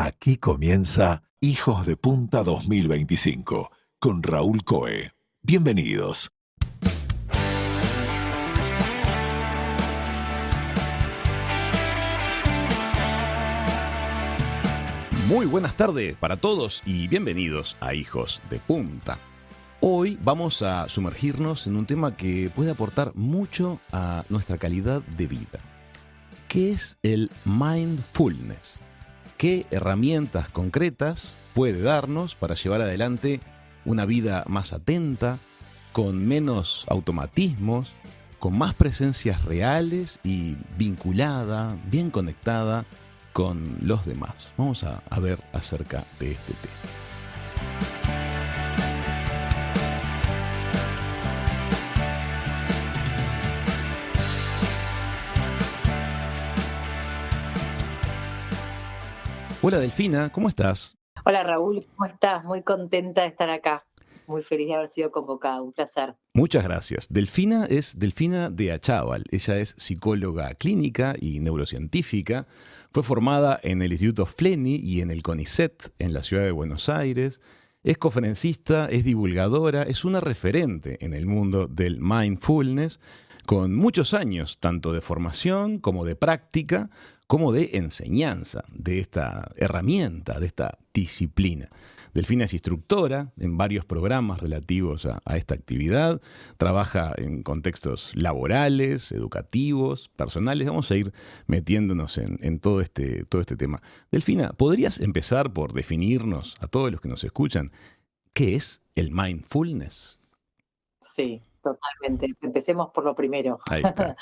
Aquí comienza Hijos de Punta 2025 con Raúl Coe. Bienvenidos. Muy buenas tardes para todos y bienvenidos a Hijos de Punta. Hoy vamos a sumergirnos en un tema que puede aportar mucho a nuestra calidad de vida. ¿Qué es el mindfulness? ¿Qué herramientas concretas puede darnos para llevar adelante una vida más atenta, con menos automatismos, con más presencias reales y vinculada, bien conectada con los demás? Vamos a ver acerca de este tema. Hola Delfina, ¿cómo estás? Hola Raúl, ¿cómo estás? Muy contenta de estar acá. Muy feliz de haber sido convocada, un placer. Muchas gracias. Delfina es Delfina de Achával. Ella es psicóloga clínica y neurocientífica. Fue formada en el Instituto Fleni y en el CONICET en la ciudad de Buenos Aires. Es conferencista, es divulgadora, es una referente en el mundo del mindfulness, con muchos años tanto de formación como de práctica, como de enseñanza de esta herramienta, de esta disciplina. Delfina es instructora en varios programas relativos a esta actividad, trabaja en contextos laborales, educativos, personales. Vamos a ir metiéndonos en todo este tema. Delfina, ¿podrías empezar por definirnos a todos los que nos escuchan qué es el mindfulness? Sí, totalmente. Empecemos por lo primero. Ahí está.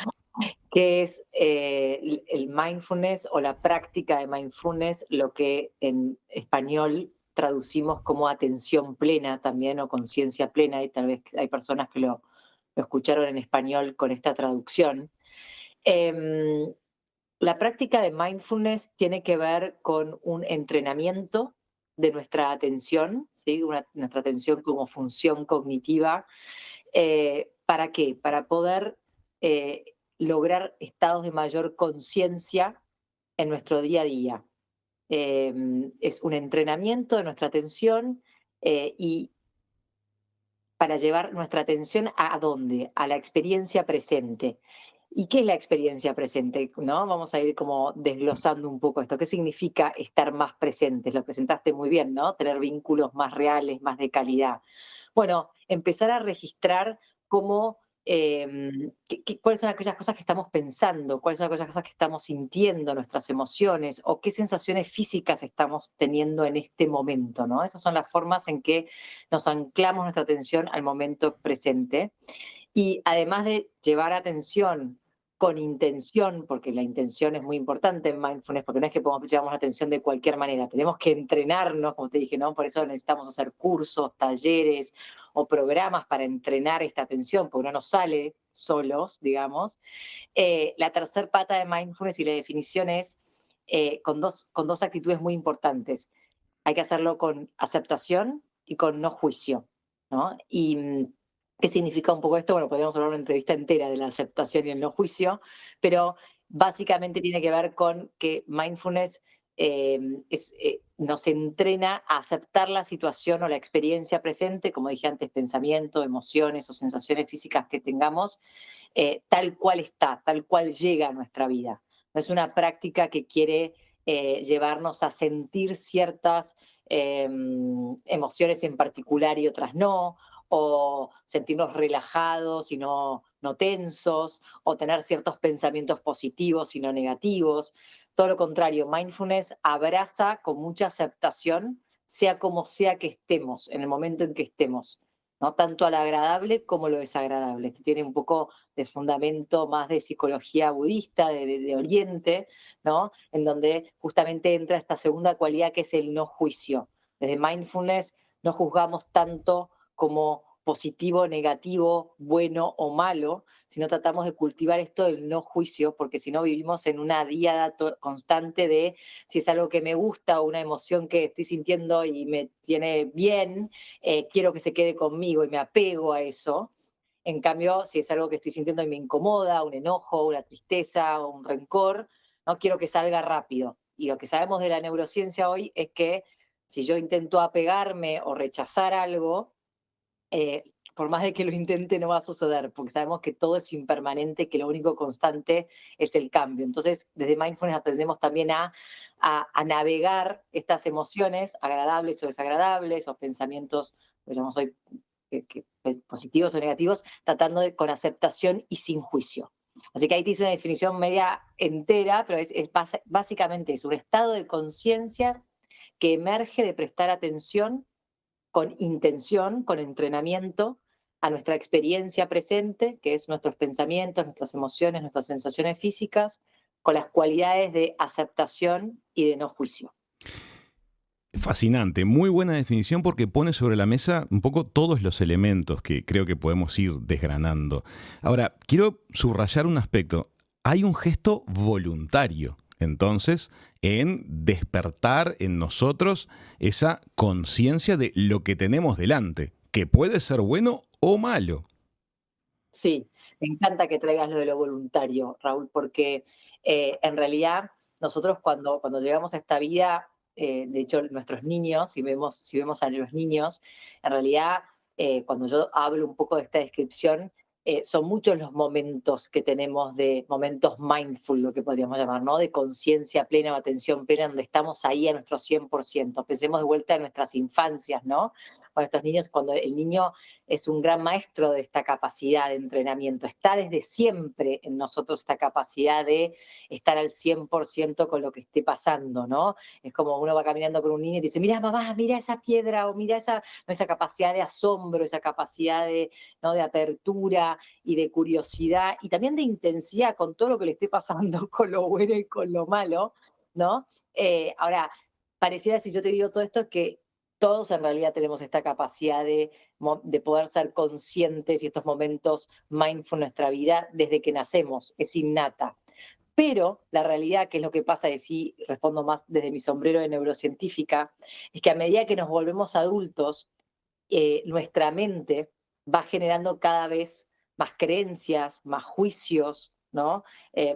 ¿Qué es el mindfulness o la práctica de mindfulness? Lo que en español traducimos como atención plena también o conciencia plena, y tal vez hay personas que lo escucharon en español con esta traducción. Em, la práctica de mindfulness tiene que ver con un entrenamiento de nuestra atención, ¿sí? Nuestra atención como función cognitiva. ¿Para qué? Para poder eh, lograr estados de mayor conciencia en nuestro día a día. Es un entrenamiento de nuestra atención y para llevar nuestra atención ¿a dónde? A la experiencia presente. ¿Y qué es la experiencia presente? ¿No? Vamos a ir como desglosando un poco esto. ¿Qué significa estar más presentes? Lo presentaste muy bien, ¿no? Tener vínculos más reales, más de calidad. Bueno, empezar a registrar cómo, cuáles son aquellas cosas que estamos pensando, cuáles son aquellas cosas que estamos sintiendo, nuestras emociones, o qué sensaciones físicas estamos teniendo en este momento, ¿no? Esas son las formas en que nos anclamos nuestra atención al momento presente. Y además de llevar atención con intención, porque la intención es muy importante en mindfulness, porque no es que llevamos la atención de cualquier manera, tenemos que entrenarnos, como te dije, ¿no? Por eso necesitamos hacer cursos, talleres o programas para entrenar esta atención, porque no nos sale solos, digamos. La tercer pata de mindfulness y la definición es con dos actitudes muy importantes. Hay que hacerlo con aceptación y con no juicio, ¿no? ¿Qué significa un poco esto? Bueno, podríamos hablar una entrevista entera de la aceptación y el no juicio, pero básicamente tiene que ver con que mindfulness nos entrena a aceptar la situación o la experiencia presente, como dije antes, pensamiento, emociones o sensaciones físicas que tengamos, tal cual está, tal cual llega a nuestra vida. No es una práctica que quiere llevarnos a sentir ciertas emociones en particular y otras no, o sentirnos relajados y no tensos, o tener ciertos pensamientos positivos y no negativos. Todo lo contrario, mindfulness abraza con mucha aceptación, sea como sea que estemos, en el momento en que estemos, ¿no? Tanto a lo agradable como lo desagradable. Esto tiene un poco de fundamento más de psicología budista, de Oriente, ¿no? En donde justamente entra esta segunda cualidad que es el no juicio. Desde mindfulness no juzgamos tanto como positivo, negativo, bueno o malo, sino tratamos de cultivar esto del no juicio, porque si no vivimos en una diada constante de si es algo que me gusta o una emoción que estoy sintiendo y me tiene bien, quiero que se quede conmigo y me apego a eso. En cambio, si es algo que estoy sintiendo y me incomoda, un enojo, una tristeza, un rencor, no quiero que salga rápido y lo que sabemos de la neurociencia hoy es que si yo intento apegarme o rechazar algo, por más de que lo intente no va a suceder, porque sabemos que todo es impermanente, que lo único constante es el cambio. Entonces, desde Mindfulness aprendemos también a navegar estas emociones agradables o desagradables, o pensamientos, que llamamos hoy positivos o negativos, tratando con aceptación y sin juicio. Así que ahí te hice una definición media entera, pero básicamente es un estado de conciencia que emerge de prestar atención con intención, con entrenamiento a nuestra experiencia presente, que es nuestros pensamientos, nuestras emociones, nuestras sensaciones físicas, con las cualidades de aceptación y de no juicio. Fascinante, muy buena definición porque pone sobre la mesa un poco todos los elementos que creo que podemos ir desgranando. Ahora, quiero subrayar un aspecto. Hay un gesto voluntario, entonces, en despertar en nosotros esa conciencia de lo que tenemos delante, que puede ser bueno o malo. Sí, me encanta que traigas lo de lo voluntario, Raúl, porque en realidad nosotros cuando llegamos a esta vida, de hecho nuestros niños, si vemos a los niños, en realidad cuando yo hablo un poco de esta descripción, son muchos los momentos que tenemos de momentos mindful, lo que podríamos llamar, ¿no? De conciencia plena o atención plena, donde estamos ahí a nuestro 100%. Pensemos de vuelta en nuestras infancias, ¿no? Bueno, estos niños, cuando el niño es un gran maestro de esta capacidad de entrenamiento, está desde siempre en nosotros esta capacidad de estar al 100% con lo que esté pasando, ¿no? Es como uno va caminando con un niño y dice, mira mamá, mira esa piedra, o mira esa capacidad de asombro, esa capacidad de, ¿no?, de apertura y de curiosidad y también de intensidad con todo lo que le esté pasando, con lo bueno y con lo malo, ¿no? Ahora, pareciera, si yo te digo todo esto, que todos en realidad tenemos esta capacidad de poder ser conscientes y estos momentos mindful en nuestra vida desde que nacemos, es innata. Pero la realidad, que es lo que pasa, y sí respondo más desde mi sombrero de neurocientífica, es que a medida que nos volvemos adultos, nuestra mente va generando cada vez más creencias, más juicios, ¿no?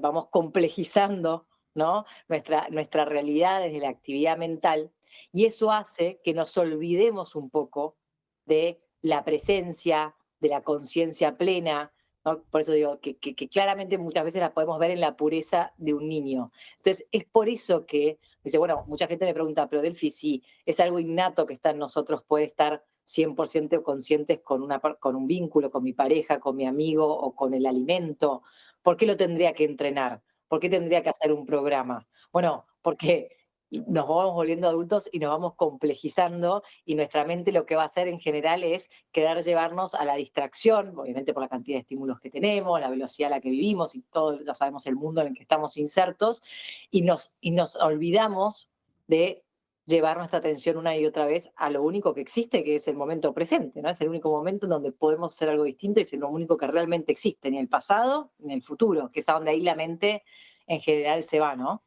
Vamos complejizando, ¿no?, nuestra realidad desde la actividad mental, y eso hace que nos olvidemos un poco de la presencia, de la conciencia plena, ¿no? Por eso digo que claramente muchas veces la podemos ver en la pureza de un niño. Entonces, es por eso que, dice, bueno, mucha gente me pregunta, pero Delphi, si es algo innato que está en nosotros, puede estar 100% conscientes con un vínculo, con mi pareja, con mi amigo o con el alimento. ¿Por qué lo tendría que entrenar? ¿Por qué tendría que hacer un programa? Bueno, porque nos vamos volviendo adultos y nos vamos complejizando, y nuestra mente lo que va a hacer en general es querer llevarnos a la distracción, obviamente por la cantidad de estímulos que tenemos, la velocidad a la que vivimos y todo, ya sabemos el mundo en el que estamos insertos, y nos olvidamos de llevar nuestra atención una y otra vez a lo único que existe, que es el momento presente, ¿no? Es el único momento en donde podemos hacer algo distinto y es lo único que realmente existe, ni el pasado ni el futuro, que es a donde ahí la mente en general se va, ¿no?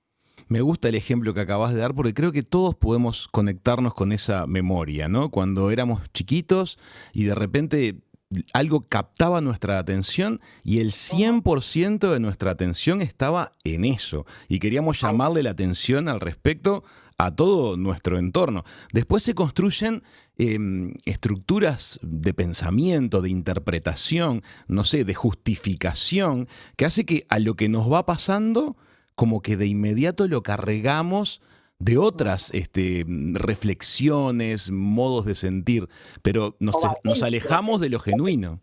Me gusta el ejemplo que acabas de dar porque creo que todos podemos conectarnos con esa memoria, ¿no? Cuando éramos chiquitos y de repente algo captaba nuestra atención y el 100% de nuestra atención estaba en eso y queríamos llamarle la atención al respecto a todo nuestro entorno. Después se construyen estructuras de pensamiento, de interpretación, no sé, de justificación, que hace que a lo que nos va pasando, como que de inmediato lo cargamos de otras reflexiones, modos de sentir, pero nos alejamos de lo genuino.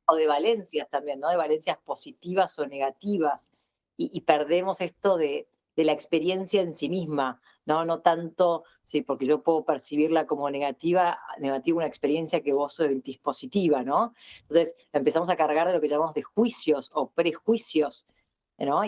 O de valencias también, ¿no? De valencias positivas o negativas, y perdemos esto de la experiencia en sí misma, ¿no? No tanto, sí, porque yo puedo percibirla como negativa una experiencia que vos sentís positiva, ¿no? Entonces empezamos a cargar de lo que llamamos de juicios o prejuicios, ¿no?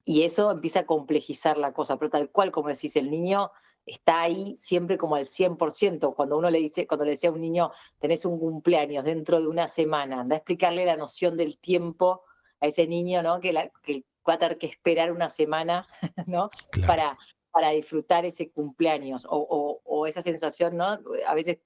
Y eso empieza a complejizar la cosa, pero tal cual, como decís, el niño está ahí siempre como al 100%. Cuando le decía a un niño, tenés un cumpleaños dentro de una semana, anda a explicarle la noción del tiempo a ese niño, ¿no? Que va a tener que esperar una semana, ¿no? Claro. Para disfrutar ese cumpleaños, o esa sensación, ¿no? A veces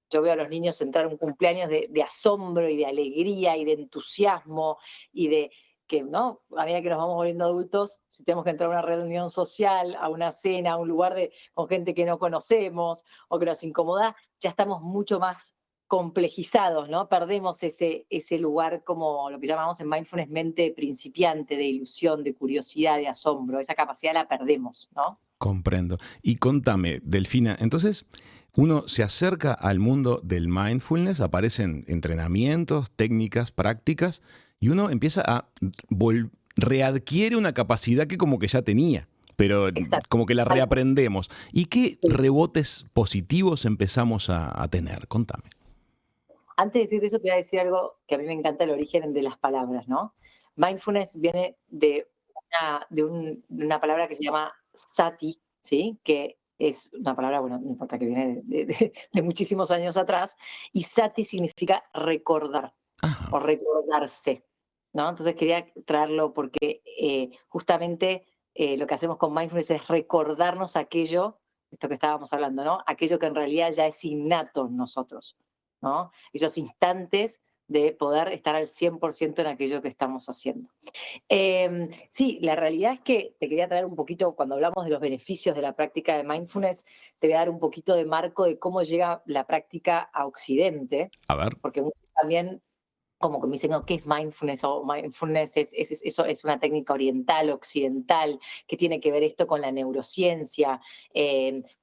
yo veo a los niños entrar a un cumpleaños de asombro y de alegría y de entusiasmo y de que, ¿no? A medida que nos vamos volviendo adultos, si tenemos que entrar a una reunión social, a una cena, a un lugar con gente que no conocemos o que nos incomoda, ya estamos mucho más complejizados, ¿no? Perdemos ese lugar como lo que llamamos en mindfulness mente principiante, de ilusión, de curiosidad, de asombro. Esa capacidad la perdemos, ¿no? Comprendo. Y contame, Delfina, entonces uno se acerca al mundo del mindfulness, aparecen entrenamientos, técnicas, prácticas, y uno empieza a readquiere una capacidad que como que ya tenía, pero Exacto. como que la reaprendemos. ¿Y qué rebotes positivos empezamos a tener? Contame. Antes de decirte eso, te voy a decir algo que a mí me encanta, el origen de las palabras, ¿no? Mindfulness viene de una palabra que se llama sati, ¿sí? Que es una palabra, bueno, no importa, que viene de muchísimos años atrás, y sati significa recordar Ajá. o recordarse, ¿no? Entonces quería traerlo porque justamente lo que hacemos con mindfulness es recordarnos aquello, esto que estábamos hablando, ¿no? Aquello que en realidad ya es innato en nosotros, ¿no? Esos instantes de poder estar al 100% en aquello que estamos haciendo. Sí, la realidad es que te quería traer un poquito, cuando hablamos de los beneficios de la práctica de mindfulness, te voy a dar un poquito de marco de cómo llega la práctica a Occidente, A ver. porque muchos también como que me dicen, no, ¿qué es mindfulness? O mindfulness eso es una técnica oriental, occidental, ¿qué tiene que ver esto con la neurociencia?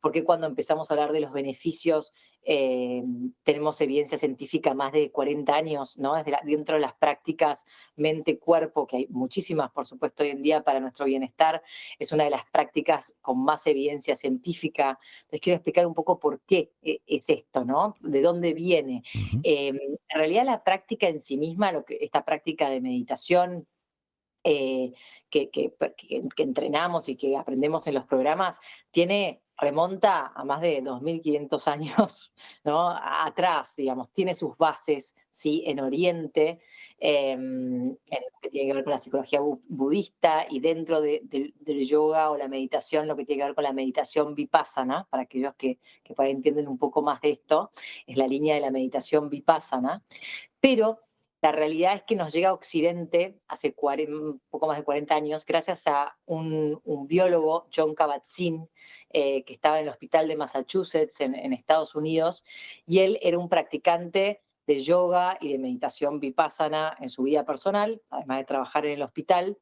Porque cuando empezamos a hablar de los beneficios, tenemos evidencia científica más de 40 años, ¿no? Dentro de las prácticas mente-cuerpo, que hay muchísimas, por supuesto, hoy en día para nuestro bienestar, es una de las prácticas con más evidencia científica. Entonces quiero explicar un poco por qué es esto, ¿no? ¿De dónde viene? Ujú. En realidad la práctica en sí misma, esta práctica de meditación eh, que entrenamos y que aprendemos en los programas, remonta a más de 2500 años, ¿no? Atrás, digamos, tiene sus bases, ¿sí? En Oriente, en lo que tiene que ver con la psicología budista, y dentro del yoga o la meditación, lo que tiene que ver con la meditación vipassana, para aquellos que por ahí entienden un poco más de esto, es la línea de la meditación vipassana, pero la realidad es que nos llega a Occidente hace un poco más de 40 años, gracias a un biólogo, John Kabat-Zinn, que estaba en el hospital de Massachusetts, en Estados Unidos, y él era un practicante de yoga y de meditación vipassana en su vida personal, además de trabajar en el hospital.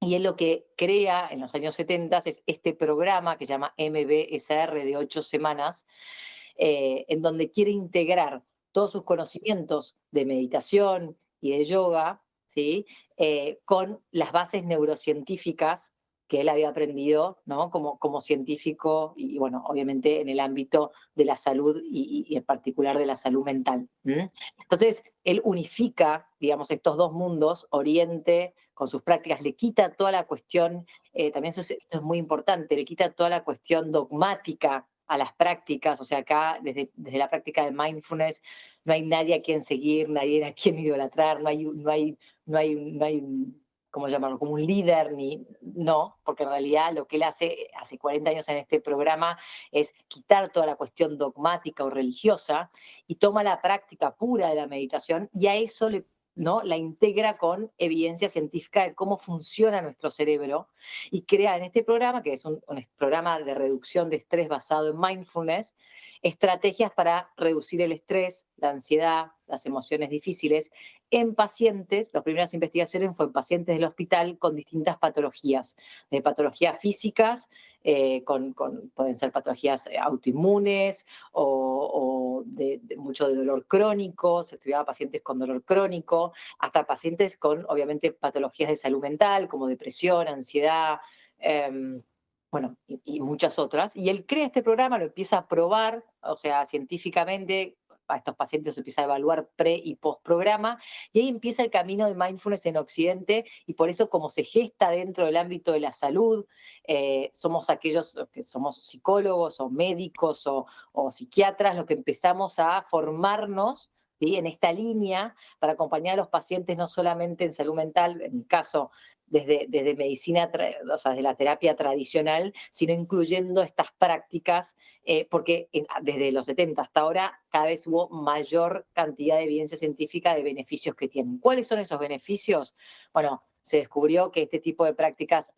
Y él lo que crea en los años 70 es este programa que se llama MBSR de 8 semanas, en donde quiere integrar todos sus conocimientos de meditación y de yoga, ¿sí? Con las bases neurocientíficas que él había aprendido, ¿no? Como científico y, bueno, obviamente en el ámbito de la salud y en particular de la salud mental. Entonces, él unifica, digamos, estos dos mundos, Oriente con sus prácticas, le quita toda la cuestión, también esto es muy importante, le quita toda la cuestión dogmática a las prácticas. O sea, acá desde la práctica de mindfulness no hay nadie a quien seguir, nadie a quien idolatrar, no hay ¿cómo llamarlo? Como un líder, no, porque en realidad lo que él hace 40 años en este programa es quitar toda la cuestión dogmática o religiosa y toma la práctica pura de la meditación y a eso ¿no? La integra con evidencia científica de cómo funciona nuestro cerebro y crea en este programa, que es un programa de reducción de estrés basado en mindfulness, estrategias para reducir el estrés, la ansiedad, las emociones difíciles en pacientes. Las primeras investigaciones fueron en pacientes del hospital con distintas patologías, de patologías físicas, pueden ser patologías autoinmunes o mucho de dolor crónico. Se estudiaba pacientes con dolor crónico, hasta pacientes con, obviamente, patologías de salud mental, como depresión, ansiedad, bueno, y muchas otras. Y él crea este programa, lo empieza a probar, o sea, científicamente, a estos pacientes se empieza a evaluar pre y post programa, y ahí empieza el camino de mindfulness en Occidente, y por eso, como se gesta dentro del ámbito de la salud, somos aquellos que somos psicólogos o médicos o psiquiatras los que empezamos a formarnos, ¿sí? En esta línea para acompañar a los pacientes no solamente en salud mental, en mi caso desde medicina, o sea, desde la terapia tradicional, sino incluyendo estas prácticas, porque desde los 70 hasta ahora cada vez hubo mayor cantidad de evidencia científica de beneficios que tienen. ¿Cuáles son esos beneficios? Bueno, se descubrió que este tipo de prácticas,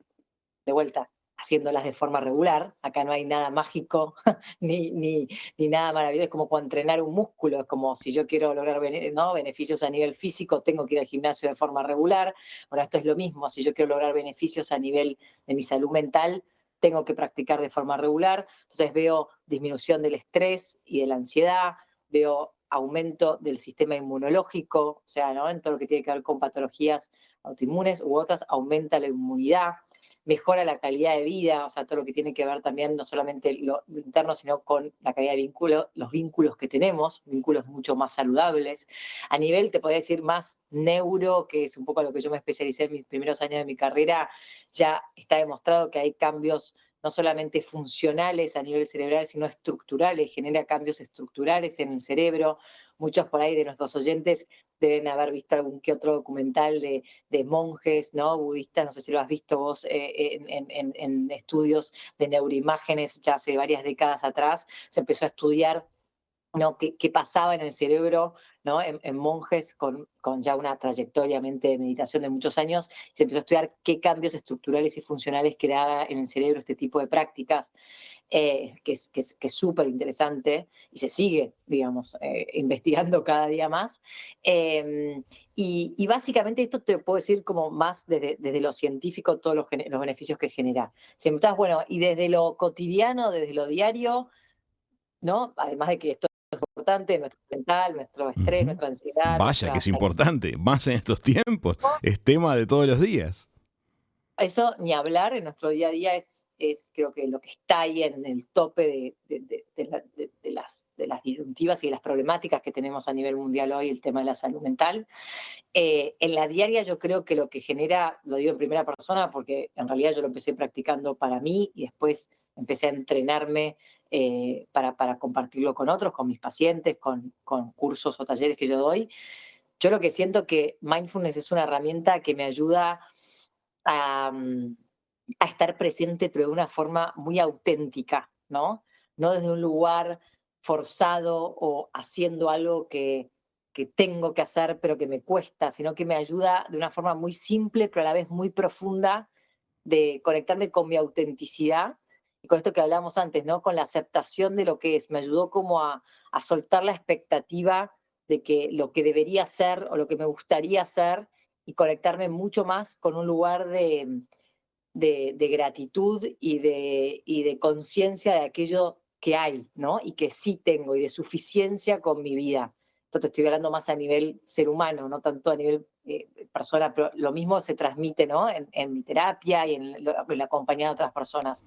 de vuelta, haciéndolas de forma regular, acá no hay nada mágico ni nada maravilloso, es como entrenar un músculo, es como si yo quiero lograr ¿no? beneficios a nivel físico, tengo que ir al gimnasio de forma regular. Bueno, esto es lo mismo, si yo quiero lograr beneficios a nivel de mi salud mental, tengo que practicar de forma regular. Entonces veo disminución del estrés y de la ansiedad, veo aumento del sistema inmunológico, o sea, ¿no? En todo lo que tiene que ver con patologías autoinmunes u otras, aumenta la inmunidad, mejora la calidad de vida, o sea, todo lo que tiene que ver también no solamente lo interno, sino con la calidad de vínculo, los vínculos que tenemos, vínculos mucho más saludables. A nivel, te podría decir, más neuro, que es un poco a lo que yo me especialicé en mis primeros años de mi carrera, ya está demostrado que hay cambios no solamente funcionales a nivel cerebral, sino estructurales, genera cambios estructurales en el cerebro. Muchos por ahí de nuestros oyentes deben haber visto algún que otro documental de monjes, ¿no? Budistas, no sé si lo has visto vos en estudios de neuroimágenes ya hace varias décadas atrás, se empezó a estudiar, ¿no? ¿Qué pasaba en el cerebro, ¿no? en monjes con ya una trayectoria de meditación de muchos años? Se empezó a estudiar qué cambios estructurales y funcionales creaba en el cerebro este tipo de prácticas, que es súper interesante y se sigue, digamos, investigando cada día más. Y básicamente esto te puedo decir como más desde lo científico, todos los beneficios que genera. Si me estás, bueno, y desde lo cotidiano, desde lo diario, ¿no? Además de que esto importante, nuestro mental, nuestro estrés, Ujú. nuestra ansiedad, Vaya que nuestra es salud. importante, más en estos tiempos. Es tema de todos los días. Eso ni hablar, en nuestro día a día es creo que lo que está ahí en el tope de las disyuntivas y de las problemáticas que tenemos a nivel mundial hoy, el tema de la salud mental. En la diaria yo creo que lo que genera, lo digo en primera persona porque en realidad yo lo empecé practicando para mí y después empecé a entrenarme para compartirlo con otros, con mis pacientes, con cursos o talleres que yo doy. Yo lo que siento que mindfulness es una herramienta que me ayuda a, a estar presente, pero de una forma muy auténtica, ¿no? No desde un lugar forzado o haciendo algo que tengo que hacer, pero que me cuesta, sino que me ayuda de una forma muy simple, pero a la vez muy profunda, de conectarme con mi autenticidad y con esto que hablábamos antes, ¿no? Con la aceptación de lo que es. Me ayudó como a soltar la expectativa de que lo que debería ser o lo que me gustaría hacer y conectarme mucho más con un lugar de gratitud y de conciencia de aquello que hay, ¿no? Y que sí tengo y de suficiencia con mi vida. Esto te estoy hablando más a nivel ser humano, no tanto a nivel persona, pero lo mismo se transmite, ¿no? En mi terapia y en la compañía de otras personas.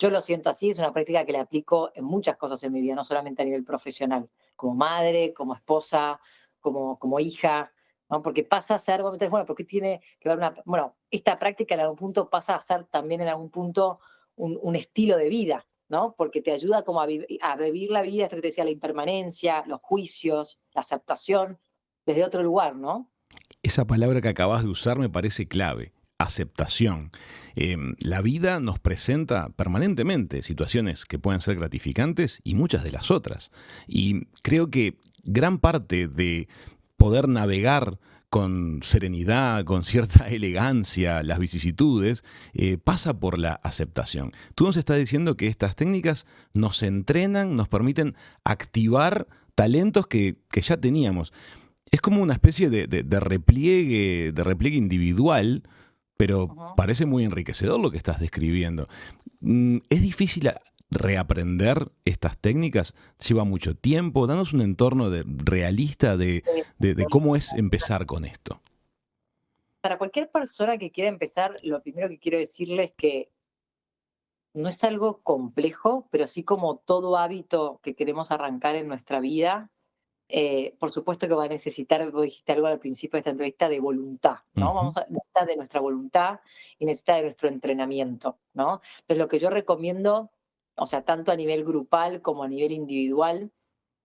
Yo lo siento así, es una práctica que la aplico en muchas cosas en mi vida, no solamente a nivel profesional, como madre, como esposa, como hija, ¿no? Porque pasa a ser, bueno, ¿por qué tiene que ver bueno, esta práctica en algún punto pasa a ser también en algún punto un estilo de vida, ¿no? Porque te ayuda como a vivir la vida, esto que te decía, la impermanencia, los juicios, la aceptación, desde otro lugar, ¿no? Esa palabra que acabas de usar me parece clave, aceptación. La vida nos presenta permanentemente situaciones que pueden ser gratificantes y muchas de las otras. Y creo que gran parte de poder navegar con serenidad, con cierta elegancia, las vicisitudes, pasa por la aceptación. Tú nos estás diciendo que estas técnicas nos entrenan, nos permiten activar talentos que ya teníamos. Es como una especie de repliegue individual, pero Ujú. parece muy enriquecedor lo que estás describiendo. ¿Es difícil reaprender estas técnicas? ¿Lleva mucho tiempo? Danos un entorno realista de cómo es empezar con esto. Para cualquier persona que quiera empezar, lo primero que quiero decirle es que no es algo complejo, pero sí como todo hábito que queremos arrancar en nuestra vida, por supuesto que va a necesitar, vos dijiste algo al principio de esta entrevista, de voluntad, ¿no? Ujú. Necesita de nuestra voluntad y necesita de nuestro entrenamiento, ¿no? Entonces lo que yo recomiendo, o sea, tanto a nivel grupal como a nivel individual,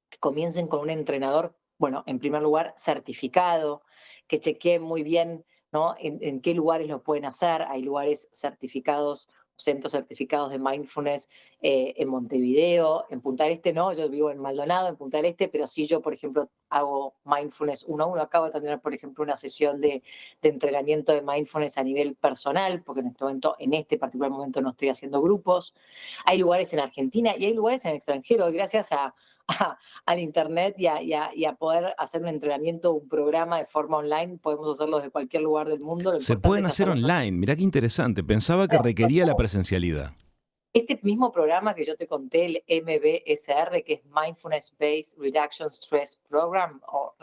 que comiencen con un entrenador, bueno, en primer lugar, certificado, que chequeen muy bien, ¿no? En qué lugares lo pueden hacer. Hay lugares certificados centros certificados de mindfulness en Montevideo, en Punta del Este no, yo vivo en Maldonado, en Punta del Este, pero sí yo, por ejemplo, hago mindfulness 1 a 1. Acabo de tener, por ejemplo, una sesión de entrenamiento de mindfulness a nivel personal, porque en este momento, en este particular momento, no estoy haciendo grupos. Hay lugares en Argentina y hay lugares en el extranjero, y gracias al internet y a poder hacer un entrenamiento, un programa de forma online, podemos hacerlo desde cualquier lugar del mundo. Lo Se importante pueden es hacer hacerlo. online, mirá qué interesante. Pensaba que requería la presencialidad. Este mismo programa que yo te conté, el MBSR, que es Mindfulness Based Reduction Stress Program, o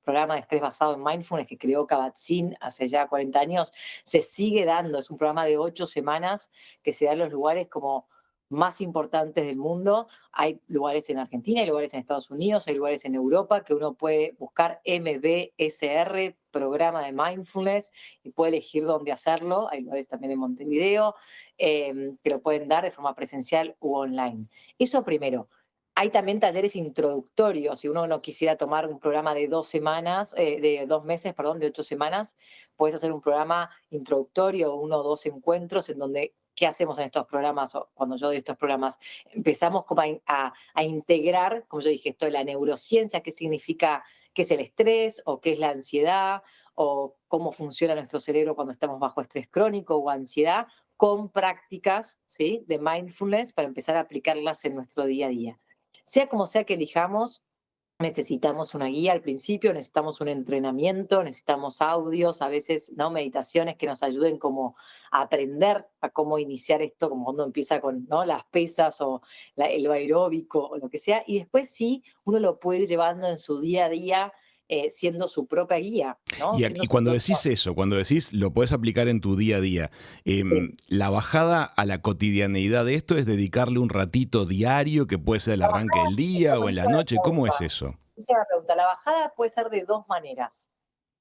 programa de estrés basado en mindfulness, que creó Kabat-Zinn hace ya 40 años, se sigue dando. Es un programa de 8 semanas que se da en los lugares como más importantes del mundo. Hay lugares en Argentina, hay lugares en Estados Unidos, hay lugares en Europa, que uno puede buscar MBSR, programa de mindfulness, y puede elegir dónde hacerlo. Hay lugares también en Montevideo, que lo pueden dar de forma presencial u online. Eso primero. Hay también talleres introductorios. Si uno no quisiera tomar un programa de 2 semanas, de 2 meses, perdón, de 8 semanas, puedes hacer un programa introductorio, 1 o 2 encuentros en donde, ¿qué hacemos en estos programas? O cuando yo doy estos programas, empezamos como a integrar, como yo dije, esto de la neurociencia, qué significa, qué es el estrés o qué es la ansiedad, o cómo funciona nuestro cerebro cuando estamos bajo estrés crónico o ansiedad, con prácticas, ¿sí?, de mindfulness para empezar a aplicarlas en nuestro día a día. Sea como sea que elijamos, necesitamos una guía al principio, necesitamos un entrenamiento, necesitamos audios, a veces, ¿no?, meditaciones que nos ayuden como a aprender a cómo iniciar esto, como cuando empieza con, ¿no?, las pesas o el aeróbico o lo que sea, y después sí, uno lo puede ir llevando en su día a día, siendo su propia guía, ¿no? Y cuando decís eso, cuando decís lo puedes aplicar en tu día a día, la bajada a la cotidianeidad de esto es dedicarle un ratito diario, que puede ser el arranque del día o en la noche. ¿Cómo es eso? Esa es la pregunta. La bajada puede ser de 2 maneras.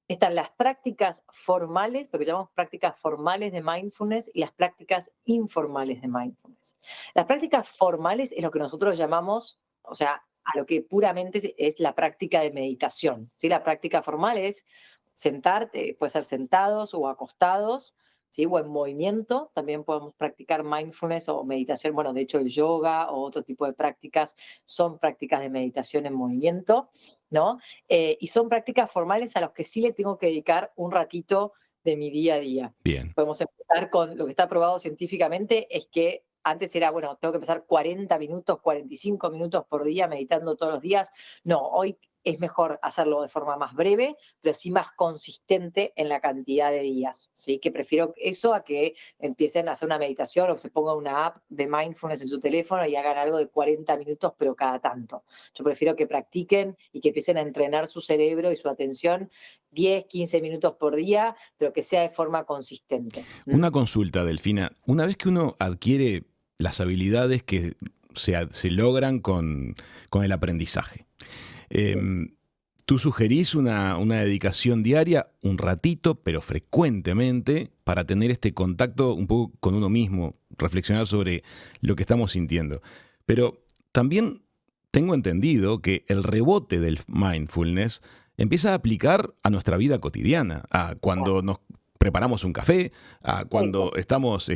Están las prácticas formales, lo que llamamos prácticas formales de mindfulness, y las prácticas informales de mindfulness. Las prácticas formales es lo que nosotros llamamos, o sea, a lo que puramente es la práctica de meditación, ¿sí? La práctica formal es sentarte, puede ser sentados o acostados, ¿sí?, o en movimiento. También podemos practicar mindfulness o meditación. Bueno, de hecho el yoga o otro tipo de prácticas son prácticas de meditación en movimiento, ¿no? Y son prácticas formales a las que sí le tengo que dedicar un ratito de mi día a día. Bien. Podemos empezar con lo que está probado científicamente, es que antes era, bueno, tengo que empezar 40 minutos, 45 minutos por día meditando todos los días. No, hoy es mejor hacerlo de forma más breve, pero sí más consistente en la cantidad de días, ¿sí? Que prefiero eso a que empiecen a hacer una meditación o que se ponga una app de mindfulness en su teléfono y hagan algo de 40 minutos, pero cada tanto. Yo prefiero que practiquen y que empiecen a entrenar su cerebro y su atención 10, 15 minutos por día, pero que sea de forma consistente. Una consulta, Delfina. Una vez que uno adquiere las habilidades que se logran con el aprendizaje, ¿tú sugerís una dedicación diaria, un ratito, pero frecuentemente, para tener este contacto un poco con uno mismo, reflexionar sobre lo que estamos sintiendo? Pero también tengo entendido que el rebote del mindfulness empieza a aplicar a nuestra vida cotidiana, a cuando nos preparamos un café, a cuando estamos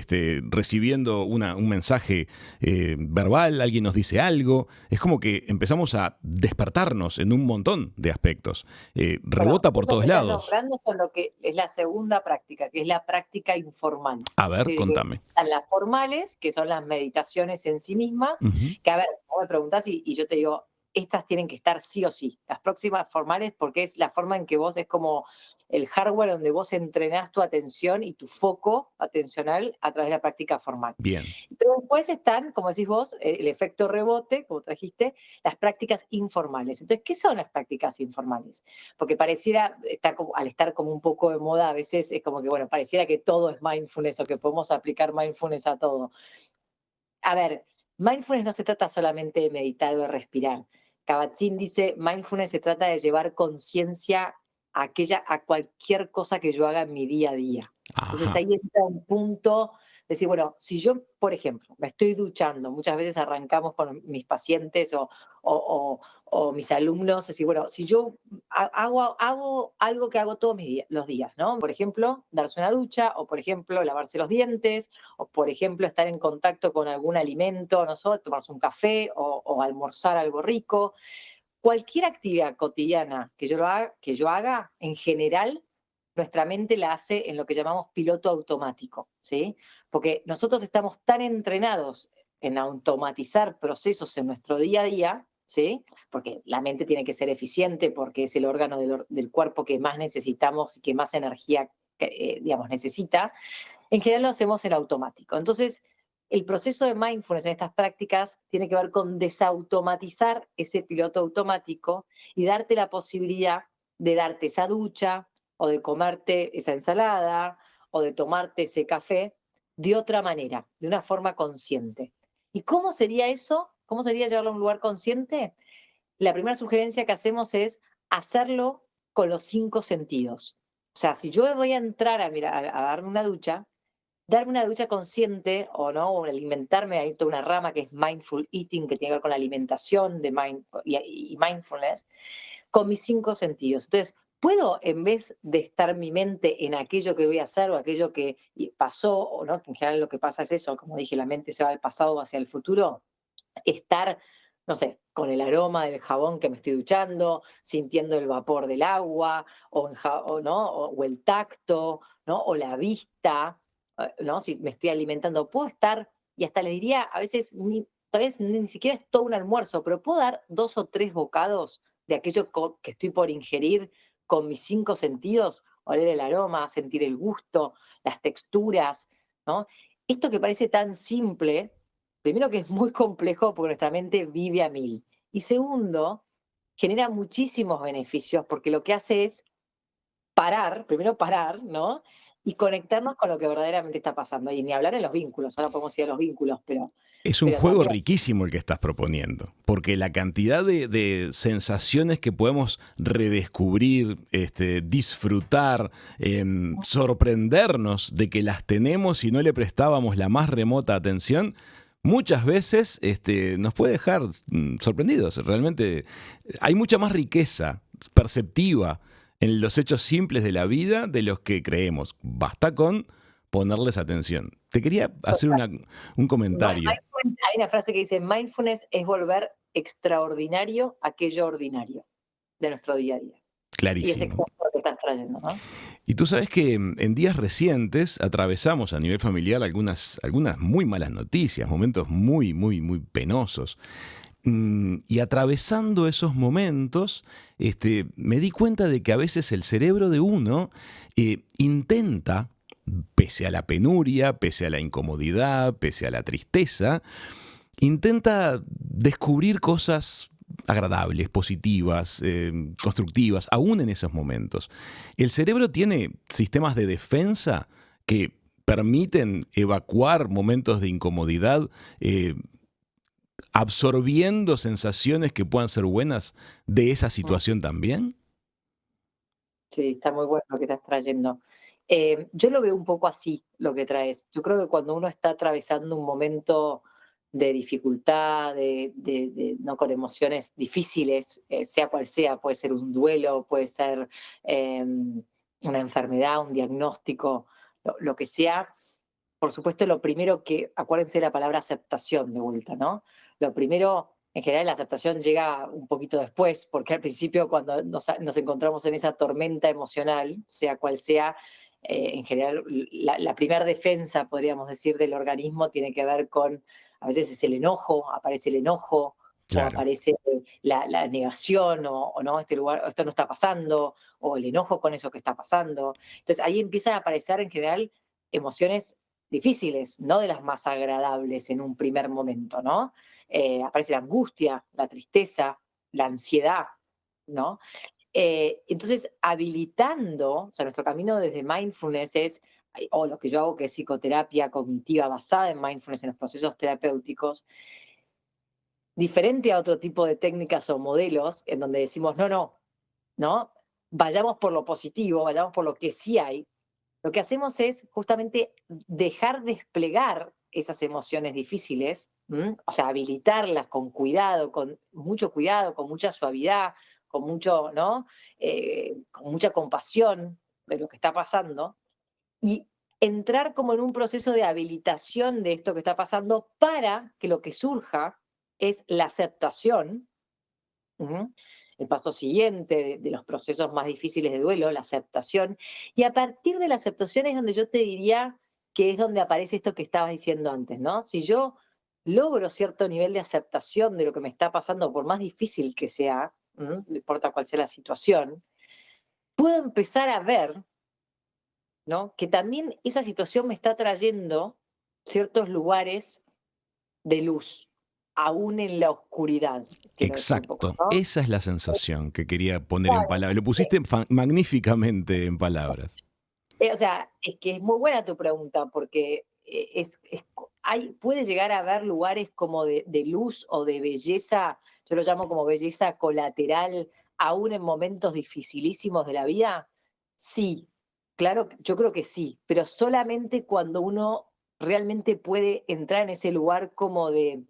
recibiendo un mensaje verbal, alguien nos dice algo. Es como que empezamos a despertarnos en un montón de aspectos. Rebota por todos lados. Son lo que es la segunda práctica, que es la práctica informal. A ver, contame. Están las formales, que son las meditaciones en sí mismas, que, a ver, vos me preguntás y yo te digo, estas tienen que estar sí o sí. Las próximas formales, porque es la forma en que vos, es como el hardware donde vos entrenás tu atención y tu foco atencional a través de la práctica formal. Bien. Pero después están, como decís vos, el efecto rebote, como trajiste, las prácticas informales. Entonces, ¿qué son las prácticas informales? Porque pareciera, al estar como un poco de moda, a veces es como que, bueno, pareciera que todo es mindfulness o que podemos aplicar mindfulness a todo. A ver, mindfulness no se trata solamente de meditar o de respirar. Kabat-Zinn dice, mindfulness se trata de llevar conciencia a cualquier cosa que yo haga en mi día a día. Entonces ahí está un punto Decir, bueno, si yo, por ejemplo, me estoy duchando, muchas veces arrancamos con mis pacientes o mis alumnos, es decir, bueno, si yo hago algo que hago todos los días, ¿no? Por ejemplo, darse una ducha, o por ejemplo, lavarse los dientes, o por ejemplo, estar en contacto con algún alimento, no sé, tomarse un café o almorzar algo rico. Cualquier actividad cotidiana que yo haga, en general, nuestra mente la hace en lo que llamamos piloto automático, ¿sí? Porque nosotros estamos tan entrenados en automatizar procesos en nuestro día a día, ¿sí? Porque la mente tiene que ser eficiente, porque es el órgano del cuerpo que más necesitamos y que más energía, digamos, necesita. En general lo hacemos en automático. Entonces, el proceso de mindfulness en estas prácticas tiene que ver con desautomatizar ese piloto automático y darte la posibilidad de darte esa ducha o de comerte esa ensalada o de tomarte ese café de otra manera, de una forma consciente. ¿Y cómo sería eso? ¿Cómo sería llevarlo a un lugar consciente? La primera sugerencia que hacemos es hacerlo con los 5 sentidos. O sea, si yo voy a entrar a darme una ducha consciente o no, o alimentarme, hay toda una rama que es mindful eating, que tiene que ver con la alimentación y mindfulness, con mis 5 sentidos. Entonces, puedo, en vez de estar mi mente en aquello que voy a hacer o aquello que pasó, o no, que en general lo que pasa es eso, como dije, la mente se va del pasado o hacia el futuro, estar, no sé, con el aroma del jabón que me estoy duchando, sintiendo el vapor del agua, ¿no? o el tacto, ¿no? O la vista, ¿no? Si me estoy alimentando, puedo estar, y hasta le diría, a veces, tal vez ni siquiera es todo un almuerzo, pero puedo dar 2 o 3 bocados de aquello que estoy por ingerir con mis 5 sentidos, oler el aroma, sentir el gusto, las texturas, ¿no? Esto que parece tan simple, primero que es muy complejo porque nuestra mente vive a 1000. Y segundo, genera muchísimos beneficios porque lo que hace es primero parar, ¿no? Y conectarnos con lo que verdaderamente está pasando. Y ni hablar en los vínculos, ahora podemos ir a los vínculos, Es un pero juego también, riquísimo el que estás proponiendo, porque la cantidad de sensaciones que podemos redescubrir, disfrutar, sorprendernos de que las tenemos y no le prestábamos la más remota atención, muchas veces nos puede dejar sorprendidos. Realmente hay mucha más riqueza perceptiva en los hechos simples de la vida de los que creemos. Basta con ponerles atención. Te quería hacer un comentario. hay una frase que dice, mindfulness es volver extraordinario aquello ordinario de nuestro día a día. Y es Clarísimo. exacto lo que estás trayendo, ¿no? Y tú sabes que en días recientes atravesamos a nivel familiar algunas muy malas noticias, momentos muy, muy, muy penosos. Y atravesando esos momentos, me di cuenta de que a veces el cerebro de uno intenta, pese a la penuria, pese a la incomodidad, pese a la tristeza, intenta descubrir cosas agradables, positivas, constructivas, aún en esos momentos. El cerebro tiene sistemas de defensa que permiten evacuar momentos de incomodidad, absorbiendo sensaciones que puedan ser buenas de esa situación también. Sí, está muy bueno lo que estás trayendo. Yo lo veo un poco así, lo que traes. Yo creo que cuando uno está atravesando un momento de dificultad, no con emociones difíciles, sea cual sea, puede ser un duelo, puede ser una enfermedad, un diagnóstico, lo que sea, por supuesto, lo primero acuérdense de la palabra aceptación de vuelta, ¿no? Lo primero, en general, la aceptación llega un poquito después, porque al principio cuando nos encontramos en esa tormenta emocional, sea cual sea, en general, la primera defensa, podríamos decir, del organismo tiene que ver con, a veces es el enojo, aparece el enojo, o Claro. aparece la negación, o no, este lugar, esto no está pasando, o el enojo con eso que está pasando. Entonces ahí empiezan a aparecer en general emociones difíciles, no de las más agradables en un primer momento, ¿no? Aparece la angustia, la tristeza, la ansiedad, ¿no? Entonces, habilitando, o sea, nuestro camino desde mindfulness es, o lo que yo hago que es psicoterapia cognitiva basada en mindfulness, en los procesos terapéuticos, diferente a otro tipo de técnicas o modelos en donde decimos, no, vayamos por lo positivo, vayamos por lo que sí hay, lo que hacemos es justamente dejar desplegar esas emociones difíciles, o sea, habilitarlas con cuidado, con mucho cuidado, con mucha suavidad, con mucho, ¿no? Con mucha compasión de lo que está pasando y entrar como en un proceso de habilitación de esto que está pasando para que lo que surja es la aceptación. Ujú. El paso siguiente de los procesos más difíciles de duelo, la aceptación. Y a partir de la aceptación es donde yo te diría que es donde aparece esto que estabas diciendo antes, ¿no? Si yo logro cierto nivel de aceptación de lo que me está pasando, por más difícil que sea, no importa cuál sea la situación, puedo empezar a ver, ¿no? Que también esa situación me está trayendo ciertos lugares de luz, aún en la oscuridad, quiero decir un poco, Exacto, ¿no? esa es la sensación que quería poner en palabras. Lo pusiste magníficamente en palabras. O sea, es que es muy buena tu pregunta, porque puede llegar a haber lugares como de luz o de belleza, yo lo llamo como belleza colateral, aún en momentos dificilísimos de la vida. Sí, claro, yo creo que sí, pero solamente cuando uno realmente puede entrar en ese lugar como de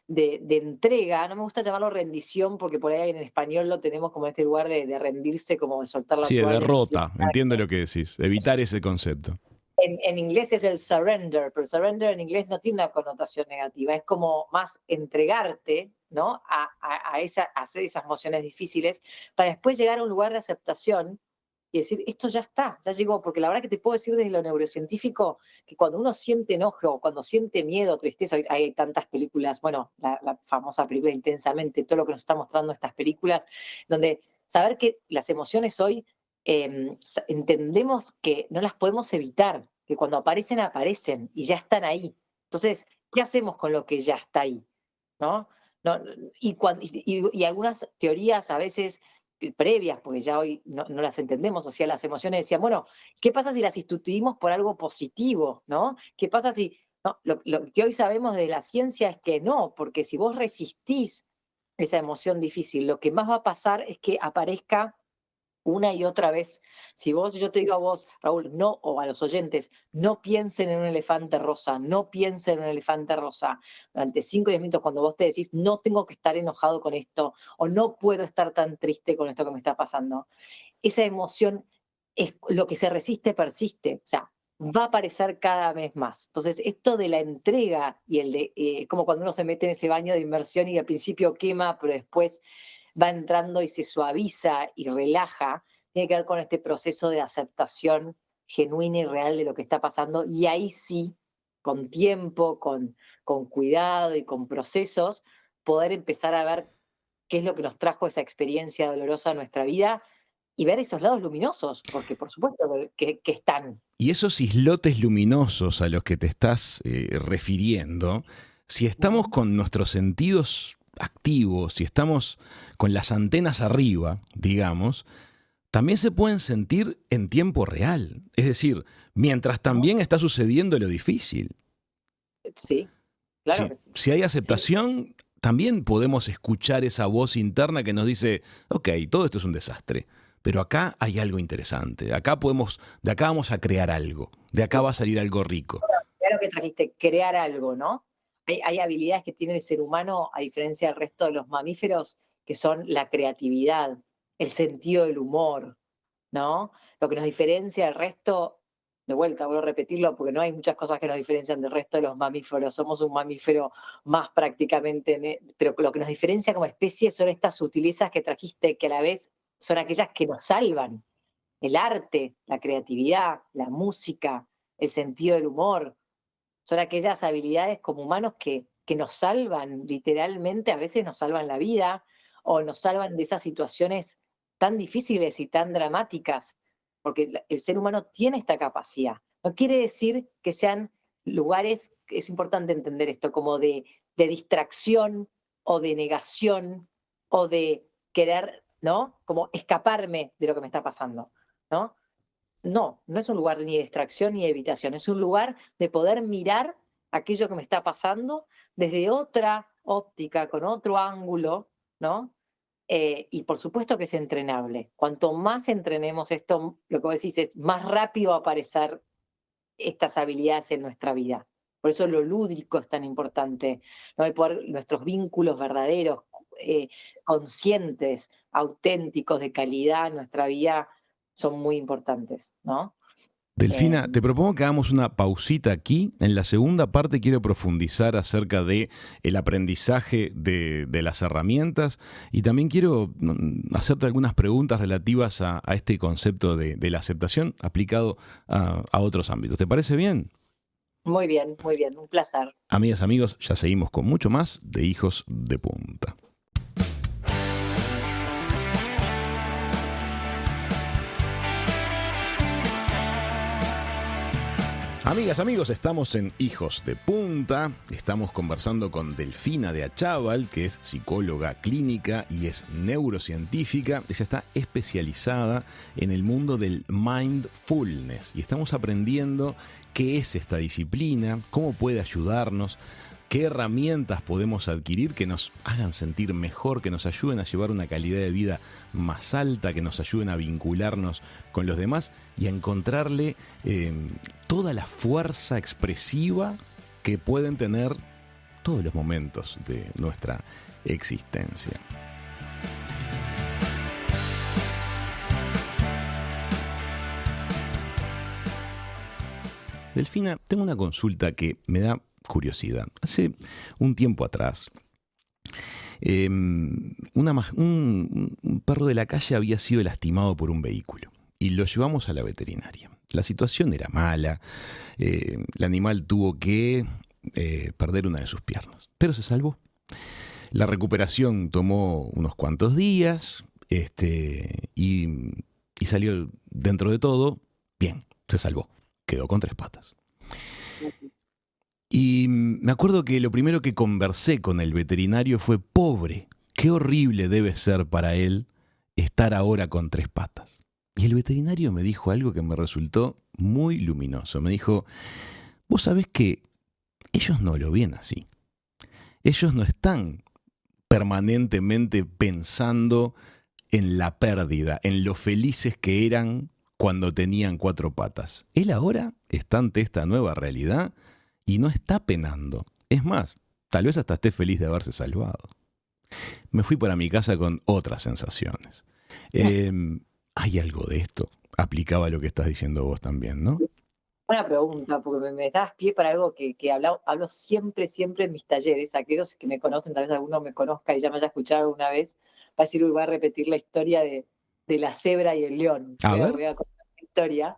entrega. No me gusta llamarlo rendición, porque por ahí en español lo tenemos como este lugar de rendirse, como de soltar la Sí, de toalla. derrota, entiendo lo que decís, evitar ese concepto. En inglés es el surrender, pero surrender en inglés no tiene una connotación negativa, es como más entregarte, ¿no? A hacer esas emociones difíciles, para después llegar a un lugar de aceptación y decir, esto ya está, ya llegó, porque la verdad que te puedo decir desde lo neurocientífico que cuando uno siente enojo, cuando siente miedo, tristeza, hay tantas películas, bueno, la famosa película Intensamente, todo lo que nos está mostrando estas películas, donde saber que las emociones hoy entendemos que no las podemos evitar, que cuando aparecen, aparecen y ya están ahí. Entonces, ¿qué hacemos con lo que ya está ahí? ¿No? No, y algunas teorías a veces previas, porque ya hoy no las entendemos, o sea, las emociones decían, bueno, ¿qué pasa si las sustituimos por algo positivo? ¿No? ¿Qué pasa si... No, lo que hoy sabemos de la ciencia es que no, porque si vos resistís esa emoción difícil, lo que más va a pasar es que aparezca una y otra vez. Si yo te digo a vos, Raúl, no, o a los oyentes, no piensen en un elefante rosa, no piensen en un elefante rosa durante 5 o 10 minutos cuando vos te decís, no tengo que estar enojado con esto, o no puedo estar tan triste con esto que me está pasando. Esa emoción es lo que se resiste, persiste, o sea, va a aparecer cada vez más. Entonces, esto de la entrega y es como cuando uno se mete en ese baño de inmersión y al principio quema, pero después va entrando y se suaviza y relaja, tiene que ver con este proceso de aceptación genuina y real de lo que está pasando. Y ahí sí, con tiempo, con cuidado y con procesos, poder empezar a ver qué es lo que nos trajo esa experiencia dolorosa a nuestra vida y ver esos lados luminosos, porque por supuesto que están. Y esos islotes luminosos a los que te estás refiriendo, si estamos Ujú. con nuestros sentidos activos, si estamos con las antenas arriba, digamos, también se pueden sentir en tiempo real. Es decir, mientras también está sucediendo lo difícil. Sí, claro que sí. Si hay Sí, aceptación, también podemos escuchar esa voz interna que nos dice, ok, todo esto es un desastre, pero acá hay algo interesante, de acá vamos a crear algo, de acá sí. va a salir algo rico. Claro que trajiste, crear algo, ¿no? Hay habilidades que tiene el ser humano, a diferencia del resto de los mamíferos, que son la creatividad, el sentido del humor, ¿no? Lo que nos diferencia del resto, de vuelta, vuelvo a repetirlo, porque no hay muchas cosas que nos diferencian del resto de los mamíferos, somos un mamífero más prácticamente, pero lo que nos diferencia como especie son estas sutilezas que trajiste, que a la vez son aquellas que nos salvan, el arte, la creatividad, la música, el sentido del humor son aquellas habilidades como humanos que nos salvan, literalmente, a veces nos salvan la vida o nos salvan de esas situaciones tan difíciles y tan dramáticas, porque el ser humano tiene esta capacidad. No quiere decir que sean lugares, es importante entender esto, como de distracción o de negación o de querer, ¿no? Como escaparme de lo que me está pasando, ¿no? No, no es un lugar ni de distracción ni de evitación, es un lugar de poder mirar aquello que me está pasando desde otra óptica, con otro ángulo, ¿no? Y por supuesto que es entrenable. Cuanto más entrenemos esto, lo que vos decís es más rápido va a aparecer estas habilidades en nuestra vida. Por eso lo lúdico es tan importante, ¿no? El poder, nuestros vínculos verdaderos, eh, conscientes, auténticos, de calidad en nuestra vida son muy importantes, ¿no? Eh, Delfina, te propongo que hagamos una pausita aquí. En la segunda parte quiero profundizar acerca de el aprendizaje de las herramientas y también quiero hacerte algunas preguntas relativas a este concepto de la aceptación aplicado a otros ámbitos. ¿Te parece bien? muy bien, un placer. Amigas, amigos, ya seguimos con mucho más de Hijos de Punta. Amigas, amigos, estamos en Hijos de Punta. Estamos conversando con Delfina de Achával, que es psicóloga clínica y es neurocientífica. Ella está especializada en el mundo del mindfulness y estamos aprendiendo qué es esta disciplina, cómo puede ayudarnos, qué herramientas podemos adquirir que nos hagan sentir mejor, que nos ayuden a llevar una calidad de vida más alta, que nos ayuden a vincularnos con los demás y a encontrarle toda la fuerza expresiva que pueden tener todos los momentos de nuestra existencia. Delfina, tengo una consulta que me da curiosidad. Hace un tiempo atrás, un perro de la calle había sido lastimado por un vehículo y lo llevamos a la veterinaria. La situación era mala, el animal tuvo que perder una de sus piernas, pero se salvó. La recuperación tomó unos cuantos días y salió dentro de todo bien, se salvó, quedó con 3 patas. Y me acuerdo que lo primero que conversé con el veterinario fue: pobre, qué horrible debe ser para él estar ahora con 3 patas. Y el veterinario me dijo algo que me resultó muy luminoso. Me dijo: vos sabés que ellos no lo ven así. Ellos no están permanentemente pensando en la pérdida, en lo felices que eran cuando tenían 4 patas. Él ahora está ante esta nueva realidad y no está penando. Es más, tal vez hasta esté feliz de haberse salvado. Me fui para mi casa con otras sensaciones. ¿Hay algo de esto? Aplicaba lo que estás diciendo vos también, ¿no? Una pregunta, porque me das pie para algo que hablo siempre, siempre en mis talleres. Aquellos que me conocen, tal vez alguno me conozca y ya me haya escuchado alguna vez, va a decir: uy, va a repetir la historia de la cebra y el león. A ver. Voy a contar la historia,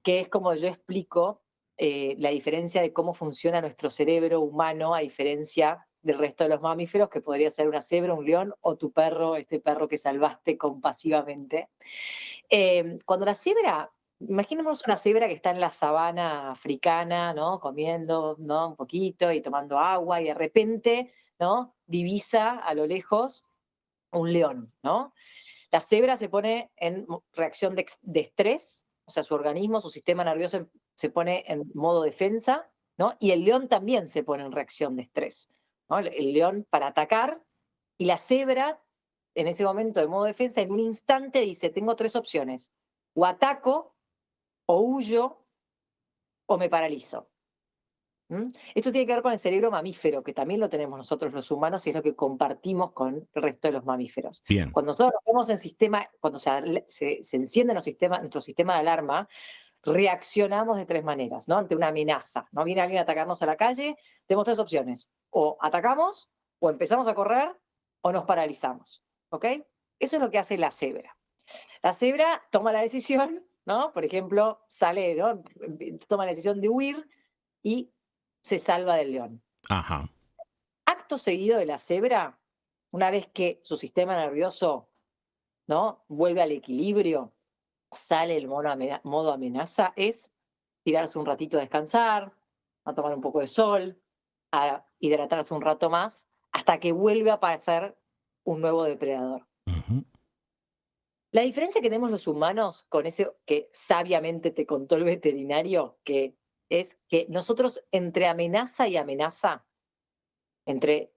que es como yo explico la diferencia de cómo funciona nuestro cerebro humano a diferencia del resto de los mamíferos, que podría ser una cebra, un león o tu perro, este perro que salvaste compasivamente. Cuando la cebra, imaginemos una cebra que está en la sabana africana, ¿no? Comiendo, ¿no? Un poquito y tomando agua, y de repente, ¿no? Divisa a lo lejos un león, ¿no? La cebra se pone en reacción de estrés, o sea, su organismo, su sistema nervioso se pone en modo defensa, ¿no? Y el león también se pone en reacción de estrés, ¿no? El león para atacar, y la cebra, en ese momento de modo defensa, en un instante dice: tengo 3 opciones, o ataco, o huyo, o me paralizo. Esto tiene que ver con el cerebro mamífero, que también lo tenemos nosotros los humanos y es lo que compartimos con el resto de los mamíferos. Bien. Cuando nosotros nos vemos en sistema, cuando se enciende nuestro sistema de alarma, reaccionamos de 3 maneras, ¿no? Ante una amenaza, ¿no? Viene alguien a atacarnos a la calle, tenemos 3 opciones: o atacamos, o empezamos a correr, o nos paralizamos, ¿ok? Eso es lo que hace la cebra. La cebra toma la decisión, ¿no? Por ejemplo, sale, ¿no? Toma la decisión de huir y se salva del león. Ajá. Acto seguido de la cebra, una vez que su sistema nervioso, ¿no? Vuelve al equilibrio, sale el modo amenaza, es tirarse un ratito a descansar, a tomar un poco de sol, a hidratarse un rato más, hasta que vuelve a aparecer un nuevo depredador. Uh-huh. La diferencia que tenemos los humanos con eso que sabiamente te contó el veterinario, que es que nosotros entre amenaza y amenaza, entre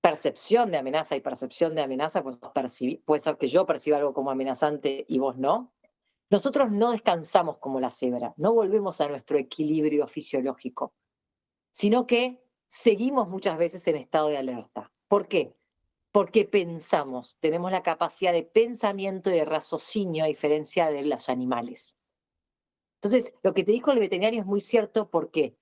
percepción de amenaza y percepción de amenaza, pues puede ser que yo perciba algo como amenazante y vos no. Nosotros no descansamos como la cebra, no volvemos a nuestro equilibrio fisiológico, sino que seguimos muchas veces en estado de alerta. ¿Por qué? Porque pensamos, tenemos la capacidad de pensamiento y de raciocinio a diferencia de los animales. Entonces, lo que te dijo el veterinario es muy cierto, ¿por qué?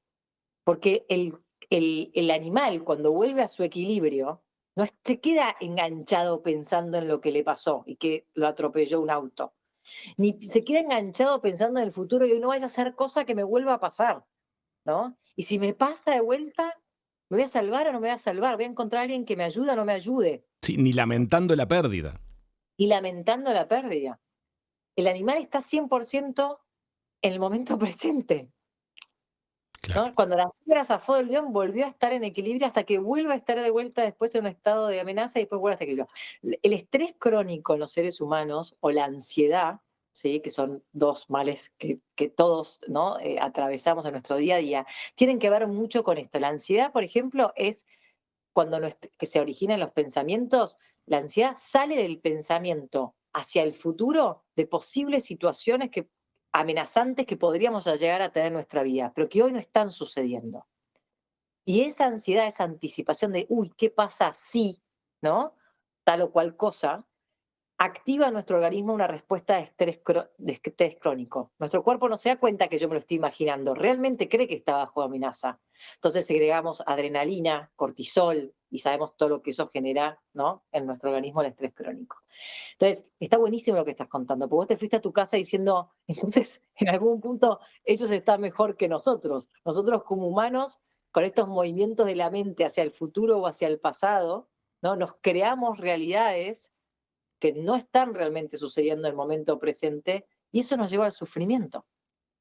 Porque el animal, cuando vuelve a su equilibrio, no se queda enganchado pensando en lo que le pasó y que lo atropelló un auto, ni se queda enganchado pensando en el futuro y no vaya a hacer cosa que me vuelva a pasar, ¿no? Y si me pasa de vuelta, ¿me voy a salvar o no me voy a salvar? ¿Voy a encontrar a alguien que me ayude o no me ayude? Sí, ni lamentando la pérdida. Y lamentando la pérdida. El animal está 100% en el momento presente. Claro. ¿No? Cuando la cebra zafó del león, volvió a estar en equilibrio hasta que vuelva a estar de vuelta después en un estado de amenaza y después vuelve a estar en equilibrio. El estrés crónico en los seres humanos o la ansiedad, ¿sí? Que son dos males que todos, ¿no? Atravesamos en nuestro día a día, tienen que ver mucho con esto. La ansiedad, por ejemplo, es cuando que se originan los pensamientos, la ansiedad sale del pensamiento hacia el futuro de posibles situaciones amenazantes que podríamos llegar a tener en nuestra vida, pero que hoy no están sucediendo. Y esa ansiedad, esa anticipación de, uy, ¿qué pasa si, ¿no? Tal o cual cosa, activa en nuestro organismo una respuesta de estrés crónico. Nuestro cuerpo no se da cuenta que yo me lo estoy imaginando, realmente cree que está bajo amenaza. Entonces segregamos adrenalina, cortisol, y sabemos todo lo que eso genera, ¿no? En nuestro organismo, el estrés crónico. Entonces, está buenísimo lo que estás contando, porque vos te fuiste a tu casa diciendo, entonces, en algún punto, ellos están mejor que nosotros. Nosotros como humanos, con estos movimientos de la mente hacia el futuro o hacia el pasado, ¿no? Nos creamos realidades que no están realmente sucediendo en el momento presente, y eso nos lleva al sufrimiento,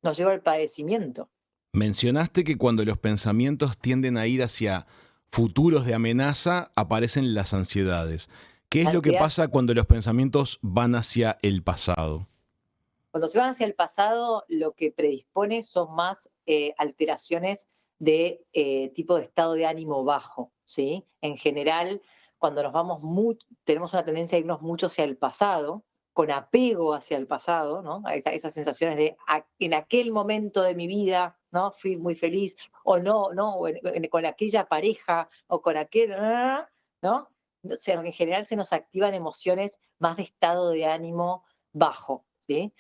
nos lleva al padecimiento. Mencionaste que cuando los pensamientos tienden a ir hacia futuros de amenaza, aparecen las ansiedades. ¿Qué es lo que Ansiedad, pasa cuando los pensamientos van hacia el pasado? cuando se van hacia el pasado, lo que predispone son más alteraciones de tipo de estado de ánimo bajo, ¿sí? En general, cuando nos vamos tenemos una tendencia a irnos mucho hacia el pasado, con apego hacia el pasado, ¿no? Esas sensaciones de en aquel momento de mi vida, ¿no? Fui muy feliz, o no, no, con aquella pareja, o con aquel, ¿no? O sea, en general se nos activan emociones más de estado de ánimo bajo, ¿sí?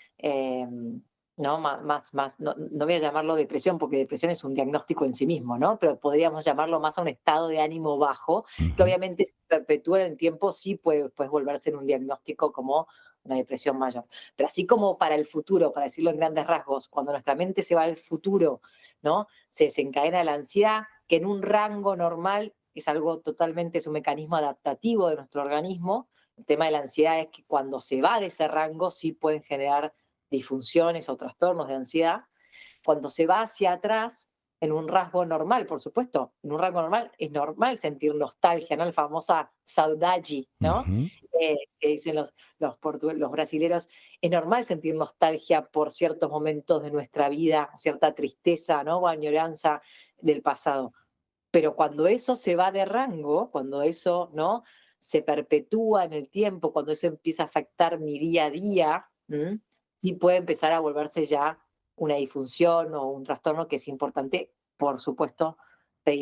¿No? No voy a llamarlo depresión, porque depresión es un diagnóstico en sí mismo, ¿no? Pero podríamos llamarlo más a un estado de ánimo bajo, que Ujú. obviamente si perpetúa en el tiempo sí puede después volverse en un diagnóstico como una depresión mayor. Pero así como para el futuro, para decirlo en grandes rasgos, cuando nuestra mente se va al futuro, ¿no? Se desencadena la ansiedad, que en un rango normal es algo totalmente, es un mecanismo adaptativo de nuestro organismo. El tema de la ansiedad es que cuando se va de ese rango sí pueden generar disfunciones o trastornos de ansiedad. Cuando se va hacia atrás, en un rasgo normal, por supuesto, en un rango normal es normal sentir nostalgia, ¿no? La famosa saudade, ¿no? Ujú. Que dicen los brasileros, es normal sentir nostalgia por ciertos momentos de nuestra vida, cierta tristeza, ¿no? O añoranza del pasado. Pero cuando eso se va de rango, cuando eso, ¿no? Se perpetúa en el tiempo, cuando eso empieza a afectar mi día a día, sí puede empezar a volverse ya una disfunción o un trastorno que es importante, por supuesto,